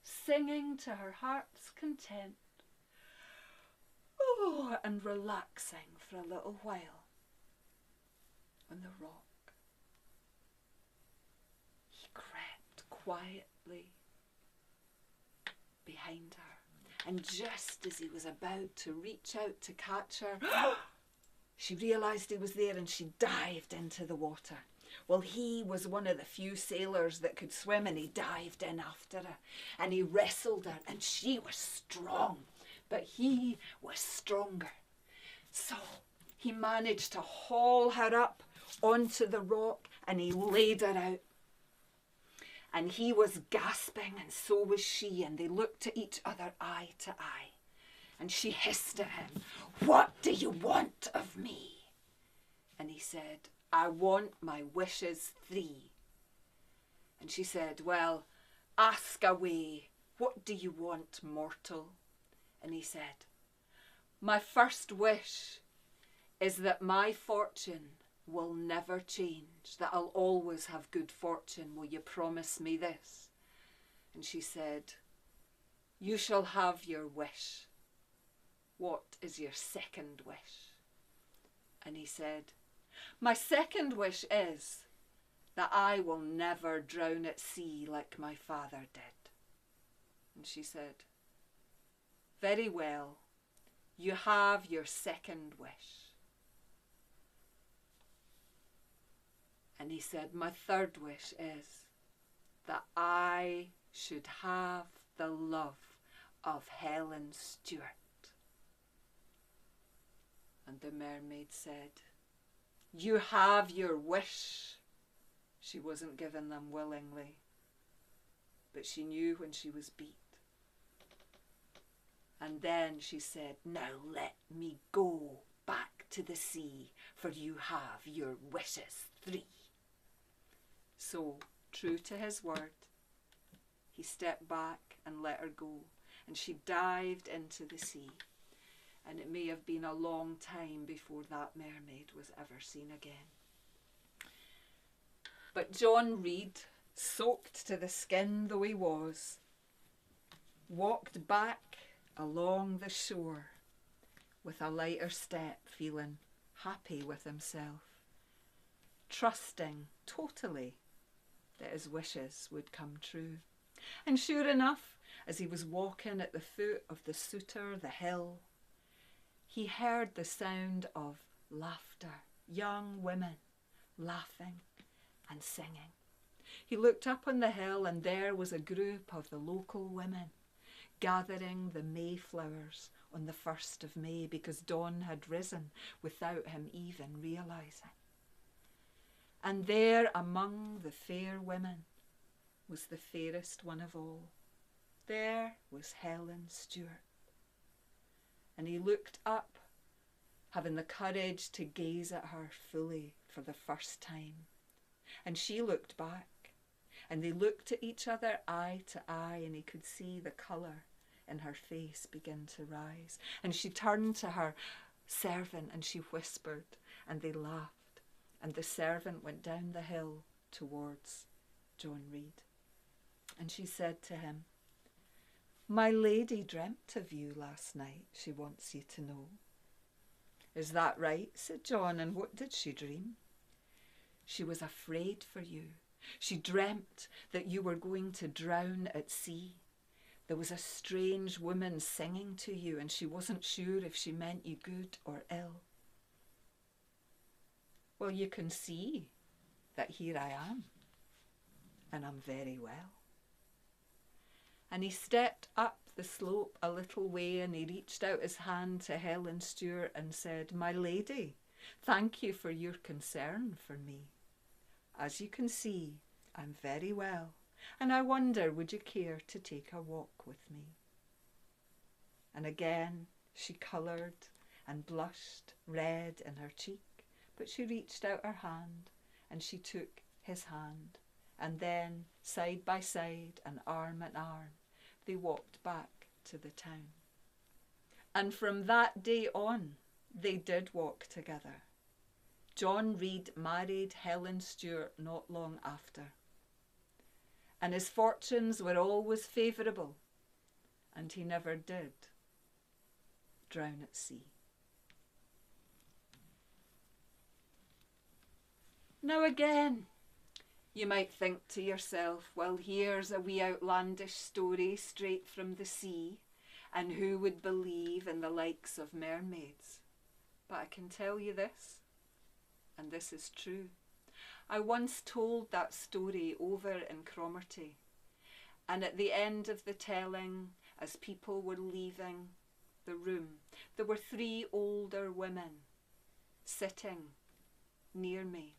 singing to her heart's content, and relaxing for a little while on the rock. He crept quietly behind her, and just as he was about to reach out to catch her, she realised he was there and she dived into the water. Well, he was one of the few sailors that could swim, and he dived in after her and he wrestled her, and she was strong, but he was stronger. So he managed to haul her up onto the rock and he laid her out. And he was gasping, and so was she, and they looked at each other eye to eye. And she hissed at him, "What do you want of me?" And he said, "I want my wishes 3. And she said, "Well, ask away. What do you want, mortal?" And he said, "My first wish is that my fortune will never change, that I'll always have good fortune. Will you promise me this?" And she said, "You shall have your wish. What is your second wish?" And he said, "My second wish is that I will never drown at sea like my father did." And she said, "Very well, you have your second wish." And he said, "My third wish is that I should have the love of Helen Stuart." And the mermaid said, "You have your wish." She wasn't given them willingly, but she knew when she was beat. And then she said, "Now let me go back to the sea, for you have your wishes 3. So, true to his word, he stepped back and let her go, and she dived into the sea. And it may have been a long time before that mermaid was ever seen again. But John Reed, soaked to the skin though he was, walked back along the shore with a lighter step, feeling happy with himself, trusting totally that his wishes would come true. And sure enough, as he was walking at the foot of the Suter, the hill, he heard the sound of laughter, young women laughing and singing. He looked up on the hill, and there was a group of the local women gathering the mayflowers on the 1st of May, because dawn had risen without him even realising. And there among the fair women was the fairest one of all. There was Helen Stuart. And he looked up, having the courage to gaze at her fully for the first time. And she looked back, and they looked at each other eye to eye, and he could see the colour in her face begin to rise. And she turned to her servant and she whispered, and they laughed, and the servant went down the hill towards John Reed. And she said to him, "My lady dreamt of you last night. She wants you to know." "Is that right?" said John. "And what did she dream?" "She was afraid for you. She dreamt that you were going to drown at sea. There was a strange woman singing to you, and she wasn't sure if she meant you good or ill." "Well, you can see that here I am, and I'm very well." And he stepped up the slope a little way, and he reached out his hand to Helen Stuart and said, "My lady, thank you for your concern for me. As you can see, I'm very well, and I wonder, would you care to take a walk with me?" And again she coloured and blushed red in her cheek, but she reached out her hand and she took his hand, and then side by side and arm in arm they walked back to the town. And from that day on they did walk together. John Reed married Helen Stuart not long after, and his fortunes were always favourable, and he never did drown at sea. Now again, you might think to yourself, well, here's a wee outlandish story straight from the sea, and who would believe in the likes of mermaids? But I can tell you this, and this is true. I once told that story over in Cromarty, and at the end of the telling, as people were leaving the room, there were 3 older women sitting near me,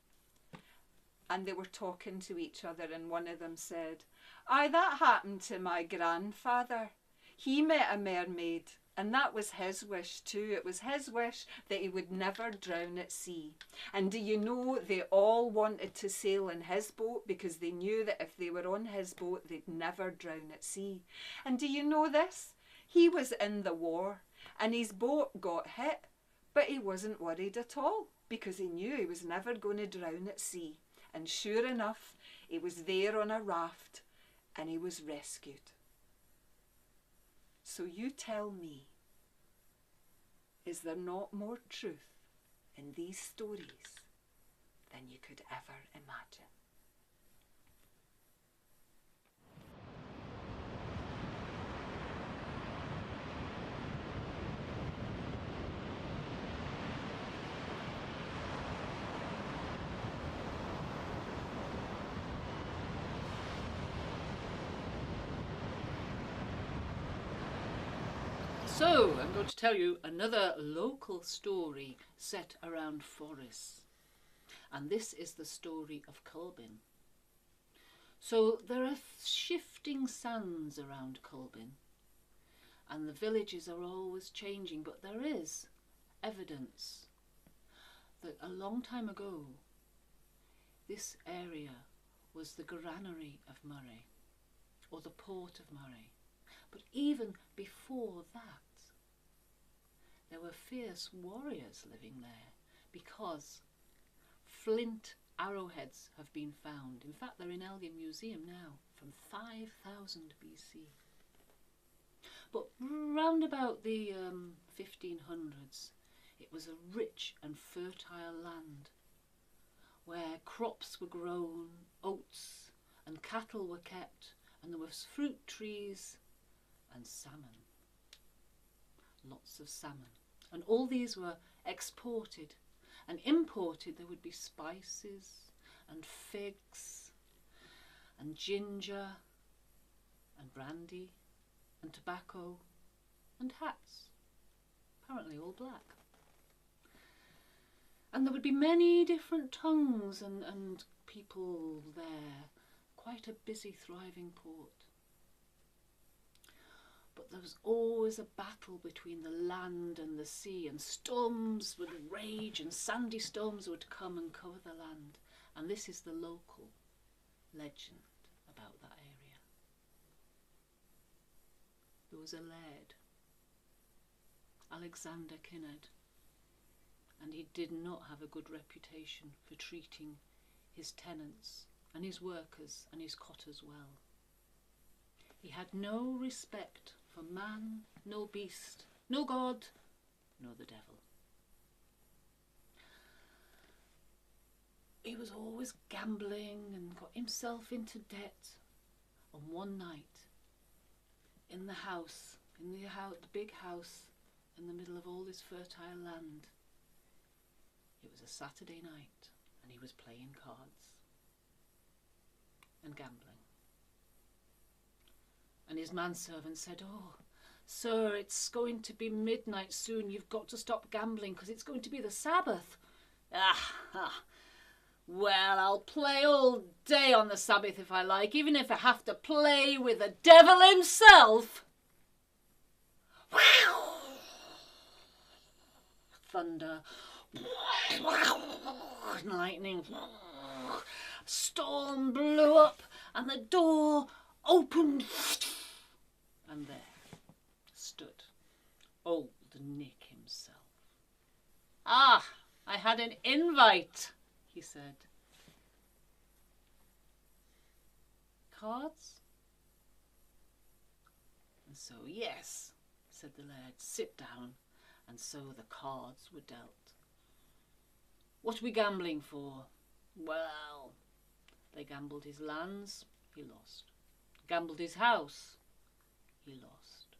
and they were talking to each other, and one of them said, "Aye, that happened to my grandfather. He met a mermaid, and that was his wish too. It was his wish that he would never drown at sea. And do you know, they all wanted to sail in his boat because they knew that if they were on his boat, they'd never drown at sea. And do you know this? He was in the war, and his boat got hit, but he wasn't worried at all because he knew he was never going to drown at sea. And sure enough, he was there on a raft, and he was rescued." So you tell me, is there not more truth in these stories than you could ever imagine? So, I'm going to tell you another local story set around forests. And this is the story of Colbin. So, there are shifting sands around Colbin, and the villages are always changing, but there is evidence that a long time ago, this area was the granary of Murray, or the port of Murray. But even before that, there were fierce warriors living there, because flint arrowheads have been found. In fact, they're in Elgin Museum now, from 5000 BC. But round about the 1500s, it was a rich and fertile land where crops were grown, oats and cattle were kept, and there was fruit trees and salmon. Lots of salmon. And all these were exported, and imported there would be spices and figs and ginger and brandy and tobacco and hats, apparently all black. And there would be many different tongues and people there, quite a busy, thriving port. But there was always a battle between the land and the sea, and storms would rage and sandy storms would come and cover the land. And this is the local legend about that area. There was a laird, Alexander Kinnaird, and he did not have a good reputation for treating his tenants and his workers and his cotters well. He had no respect for man, no beast, no God, nor the devil. He was always gambling and got himself into debt. And one night, in the house, the big house in the middle of all this fertile land, it was a Saturday night, and he was playing cards and gambling. And his manservant said, "Oh, sir, it's going to be midnight soon. You've got to stop gambling because it's going to be the Sabbath." Well, I'll play all day on the Sabbath if I like, even if I have to play with the devil himself. Thunder, lightning, storm blew up, and the door opened, and there stood old Nick himself. "Ah, I had an invite," he said. "Cards?" And so, "Yes," said the laird, "sit down." And so the cards were dealt. "What are we gambling for?" Well, they gambled his lands, he lost. Gambled his house, he lost.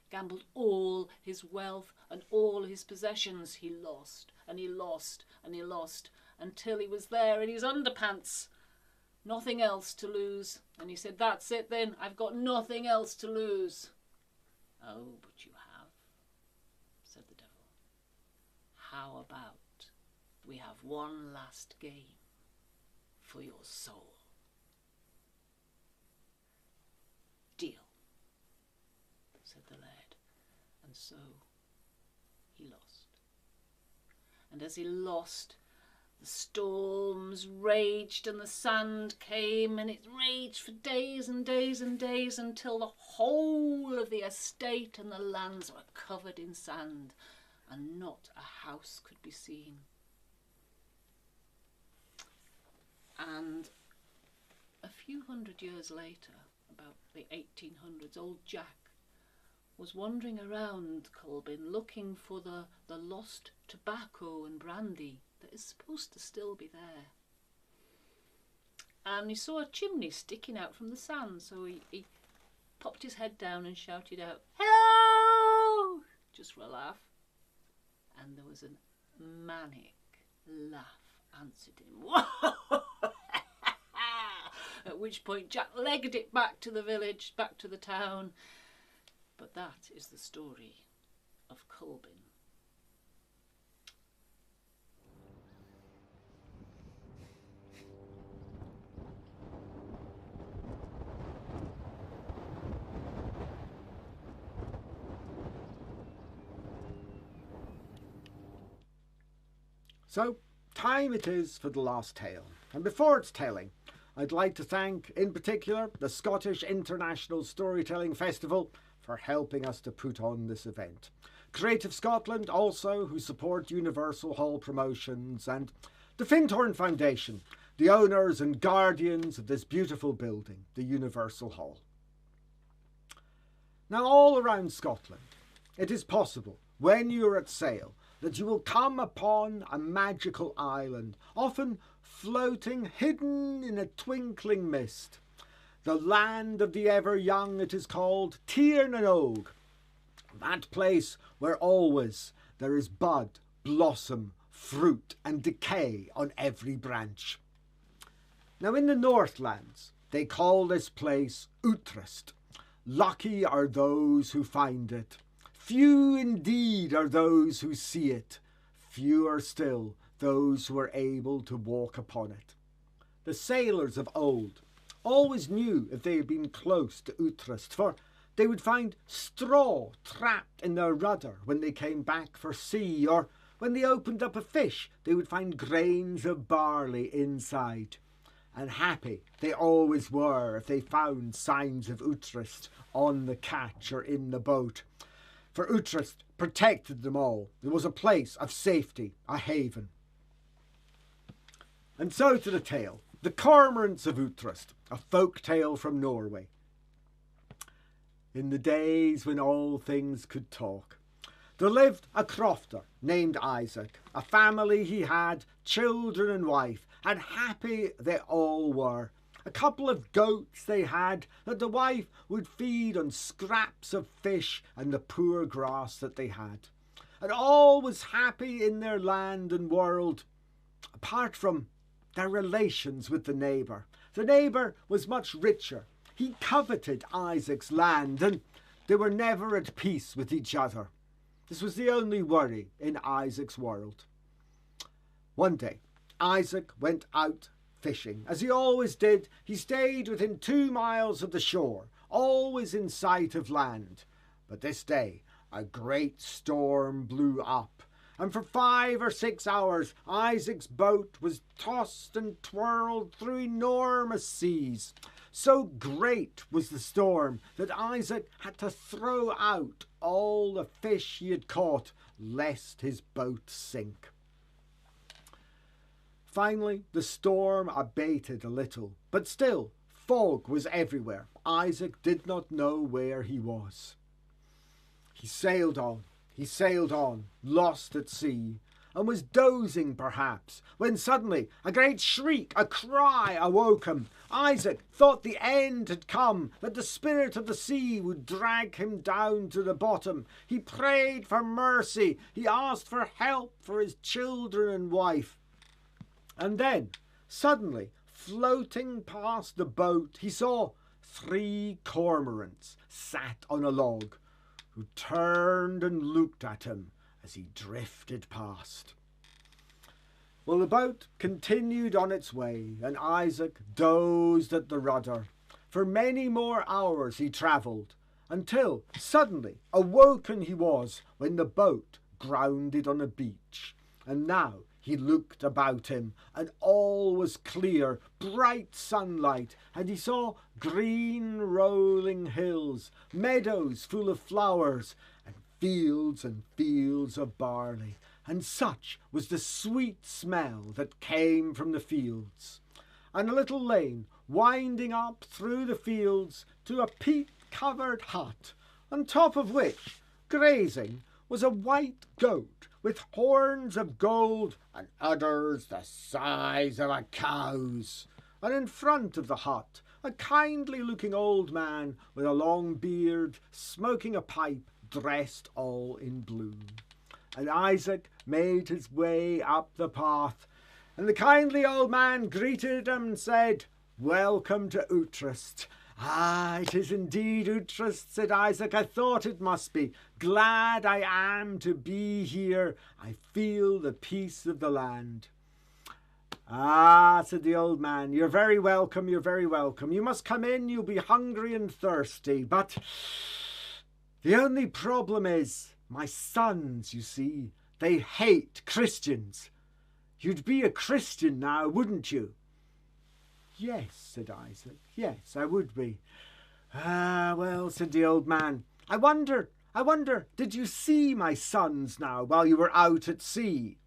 Gambled all his wealth and all his possessions, he lost. And he lost, and he lost, until he was there in his underpants. Nothing else to lose. And he said, "That's it then, I've got nothing else to lose." "Oh, but you have," said the devil. "How about we have one last game for your soul?" "Deal," said the laird. And so he lost. And as he lost, the storms raged and the sand came, and it raged for days and days and days until the whole of the estate and the lands were covered in sand and not a house could be seen. And a few hundred years later, about the 1800s, old Jack was wandering around Colbin looking for the lost tobacco and brandy that is supposed to still be there. And he saw a chimney sticking out from the sand, so he popped his head down and shouted out, "Hello!" just for a laugh. And there was a manic laugh answered him. At which point Jack legged it back to the village, back to the town. But that is the story of Colbin. So, time it is for the last tale. And before it's telling, I'd like to thank, in particular, the Scottish International Storytelling Festival for helping us to put on this event. Creative Scotland also, who support Universal Hall Promotions, and the Fintorn Foundation, the owners and guardians of this beautiful building, the Universal Hall. Now, all around Scotland, it is possible, when you are at sail, that you will come upon a magical island, often floating hidden in a twinkling mist. The land of the ever young it is called, Tir na Og, that place where always there is bud, blossom, fruit and decay on every branch. Now in the Northlands they call this place Utrest. Lucky are those who find it. Few indeed are those who see it. Fewer still those who are able to walk upon it. The sailors of old always knew if they had been close to Utrest, for they would find straw trapped in their rudder when they came back for sea, or when they opened up a fish, they would find grains of barley inside. And happy they always were if they found signs of Utrest on the catch or in the boat. For Utrest protected them all. It was a place of safety, a haven. And so to the tale, The Cormorants of Utrest, a folk tale from Norway. In the days when all things could talk, there lived a crofter named Isaac. A family he had, children and wife, and happy they all were. A couple of goats they had that the wife would feed on scraps of fish and the poor grass that they had. And all was happy in their land and world, apart from their relations with the neighbour. The neighbour was much richer. He coveted Isaac's land, and they were never at peace with each other. This was the only worry in Isaac's world. One day, Isaac went out fishing. As he always did, he stayed within 2 miles of the shore, always in sight of land. But this day, a great storm blew up, and for 5 or 6 hours, Isaac's boat was tossed and twirled through enormous seas. So great was the storm that Isaac had to throw out all the fish he had caught, lest his boat sink. Finally, the storm abated a little, but still fog was everywhere. Isaac did not know where he was. He sailed on, lost at sea, and was dozing perhaps, when suddenly a great shriek, a cry awoke him. Isaac thought the end had come, that the spirit of the sea would drag him down to the bottom. He prayed for mercy. He asked for help for his children and wife. And then, suddenly, floating past the boat, he saw 3 cormorants sat on a log, who turned and looked at him as he drifted past. Well, the boat continued on its way, and Isaac dozed at the rudder. For many more hours he travelled, until suddenly awoken he was when the boat grounded on a beach. And now he looked about him, and all was clear, bright sunlight, and he saw green rolling hills, meadows full of flowers, and fields of barley. And such was the sweet smell that came from the fields. And a little lane winding up through the fields to a peat-covered hut, on top of which, grazing, was a white goat with horns of gold and udders the size of a cow's. And in front of the hut, a kindly-looking old man with a long beard, smoking a pipe, dressed all in blue. And Isaac made his way up the path, and the kindly old man greeted him and said, "Welcome to Utrest." "Ah, it is indeed Utrest," said Isaac. "I thought it must be. Glad I am to be here. I feel the peace of the land." "Ah," said the old man, "you're very welcome, you're very welcome. You must come in, you'll be hungry and thirsty. But the only problem is, my sons, you see, they hate Christians. You'd be a Christian now, wouldn't you?" "Yes," said Isaac, "yes, I would be." "Ah, well," said the old man, I wonder, did you see my sons now while you were out at sea?"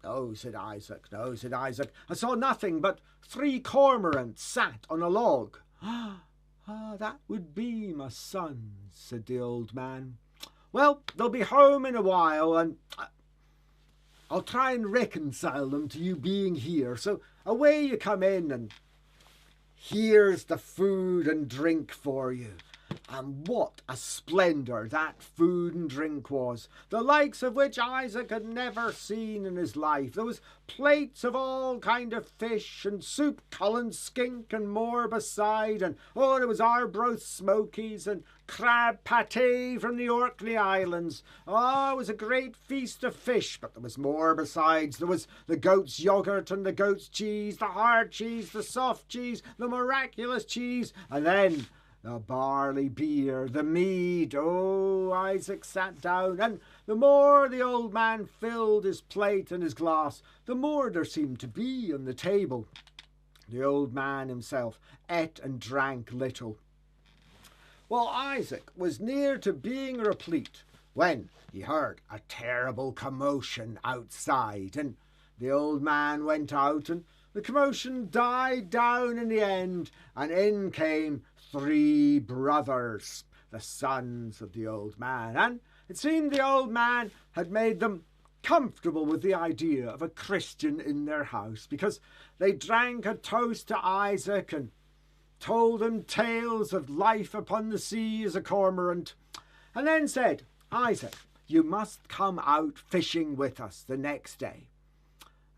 "No," said Isaac, "I saw nothing but 3 cormorants sat on a log." Ah, that would be my sons, said the old man. Well, they'll be home in a while, and I'll try and reconcile them to you being here. So away you come in, and here's the food and drink for you. And what a splendour that food and drink was, the likes of which Isaac had never seen in his life. There was plates of all kind of fish, and soup, cullen, skink, and more beside, and there was Arbroath smokies, and crab pâté from the Orkney Islands. It was a great feast of fish, but there was more besides. There was the goat's yoghurt and the goat's cheese, the hard cheese, the soft cheese, the miraculous cheese, and then the barley beer, the mead. Isaac sat down, and the more the old man filled his plate and his glass, the more there seemed to be on the table. The old man himself ate and drank little. Well, Isaac was near to being replete when he heard a terrible commotion outside, and the old man went out, and the commotion died down in the end, and in came 3 brothers, the sons of the old man, and it seemed the old man had made them comfortable with the idea of a Christian in their house, because they drank a toast to Isaac and told him tales of life upon the sea as a cormorant, and then said, Isaac, you must come out fishing with us the next day.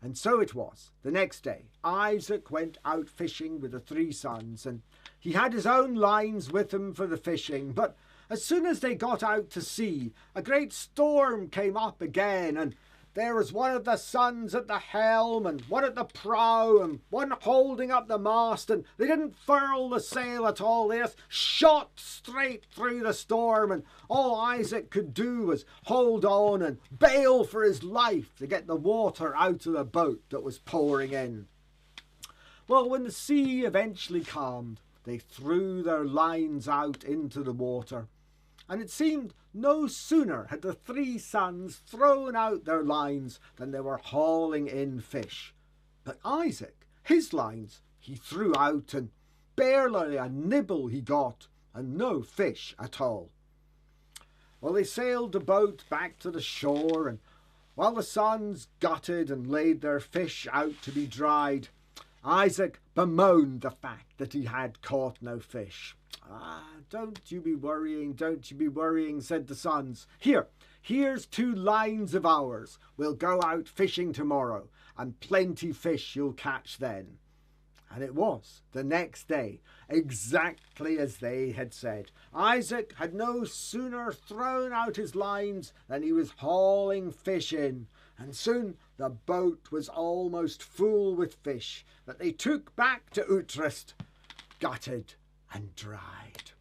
And so it was. The next day, Isaac went out fishing with the 3 sons, and he had his own lines with him for the fishing. But as soon as they got out to sea, a great storm came up again, and there was one of the sons at the helm, and one at the prow, and one holding up the mast, and they didn't furl the sail at all. They just shot straight through the storm, and all Isaac could do was hold on and bail for his life to get the water out of the boat that was pouring in. Well, when the sea eventually calmed, they threw their lines out into the water, and it seemed no sooner had the 3 sons thrown out their lines than they were hauling in fish. But Isaac, his lines he threw out, and barely a nibble he got, and no fish at all. Well, they sailed the boat back to the shore, and while the sons gutted and laid their fish out to be dried, Isaac bemoaned the fact that he had caught no fish. Don't you be worrying, said the sons. Here's 2 lines of ours. We'll go out fishing tomorrow, and plenty fish you'll catch then. And it was the next day, exactly as they had said. Isaac had no sooner thrown out his lines than he was hauling fish in, and soon the boat was almost full with fish that they took back to Utrecht, gutted and dried.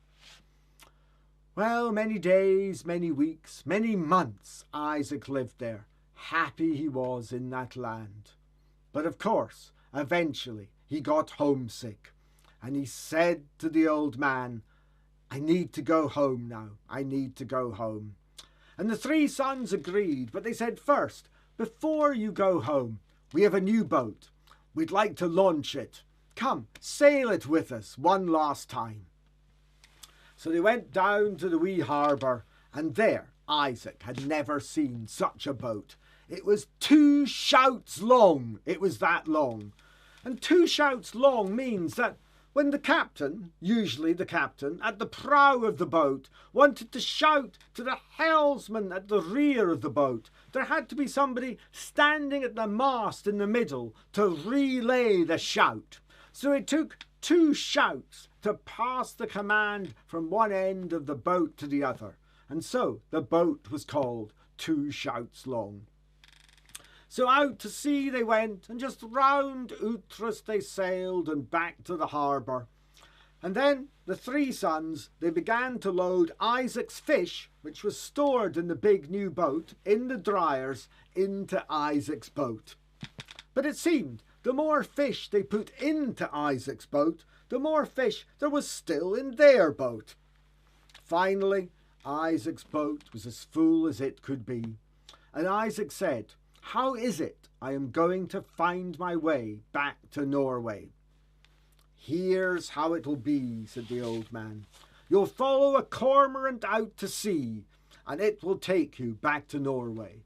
Well, many days, many weeks, many months Isaac lived there. Happy he was in that land. But of course, eventually he got homesick, and he said to the old man, I need to go home now. I need to go home. And the 3 sons agreed, but they said, first, before you go home, we have a new boat. We'd like to launch it. Come, sail it with us one last time. So they went down to the wee harbour, and there Isaac had never seen such a boat. It was 2 shouts long. It was that long. And 2 shouts long means that when the captain, usually the captain, at the prow of the boat, wanted to shout to the helmsman at the rear of the boat, there had to be somebody standing at the mast in the middle to relay the shout. So it took 2 shouts to pass the command from one end of the boat to the other. And so the boat was called 2 shouts long. So out to sea they went, and just round Utrecht they sailed and back to the harbour. And then the 3 sons, they began to load Isaac's fish, which was stored in the big new boat, in the dryers, into Isaac's boat. But it seemed the more fish they put into Isaac's boat, the more fish there was still in their boat. Finally, Isaac's boat was as full as it could be. And Isaac said, how is it I am going to find my way back to Norway? "Here's how it'll be," said the old man. "You'll follow a cormorant out to sea, and it will take you back to Norway.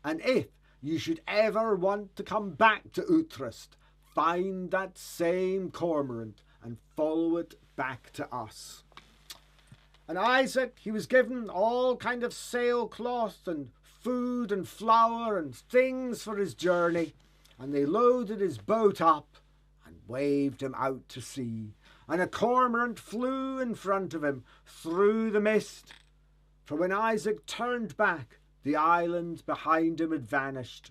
And if you should ever want to come back to Utrest, find that same cormorant and follow it back to us." And Isaac, he was given all kind of sailcloth and food and flour and things for his journey, and they loaded his boat up and waved him out to sea. And a cormorant flew in front of him through the mist. For when Isaac turned back, the island behind him had vanished.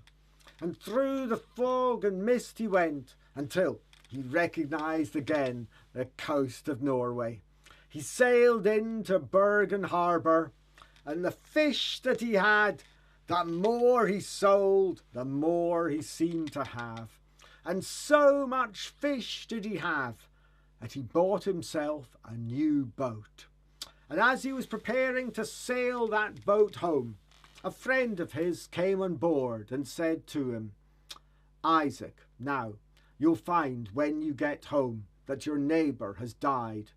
And through the fog and mist he went until he recognised again the coast of Norway. He sailed into Bergen harbour, and the fish that he had, the more he sold, the more he seemed to have. And so much fish did he have that he bought himself a new boat. And as he was preparing to sail that boat home, a friend of his came on board and said to him, "Isaac, now you'll find when you get home that your neighbour has died.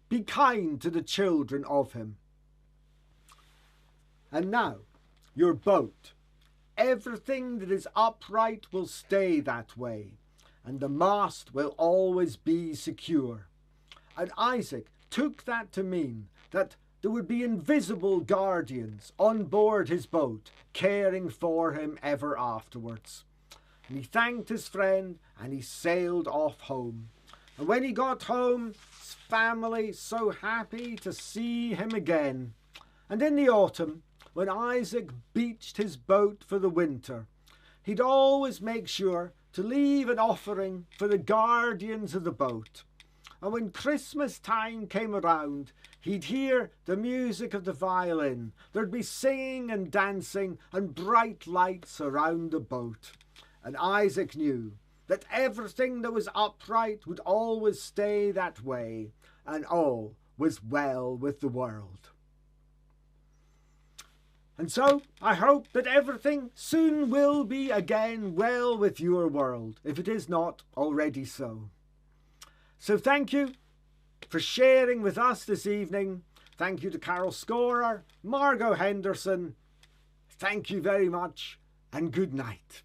Be kind to the children of him. And now your boat, everything that is upright will stay that way, and the mast will always be secure." And Isaac took that to mean that there would be invisible guardians on board his boat, caring for him ever afterwards. And he thanked his friend, and he sailed off home. And when he got home, his family so happy to see him again. And in the autumn, when Isaac beached his boat for the winter, he'd always make sure to leave an offering for the guardians of the boat. And when Christmas time came around, he'd hear the music of the violin. There'd be singing and dancing and bright lights around the boat. And Isaac knew that everything that was upright would always stay that way, and all was well with the world. And so I hope that everything soon will be again well with your world, if it is not already so. So thank you for sharing with us this evening. Thank you to Carol Scorer, Margot Henderson. Thank you very much, and good night.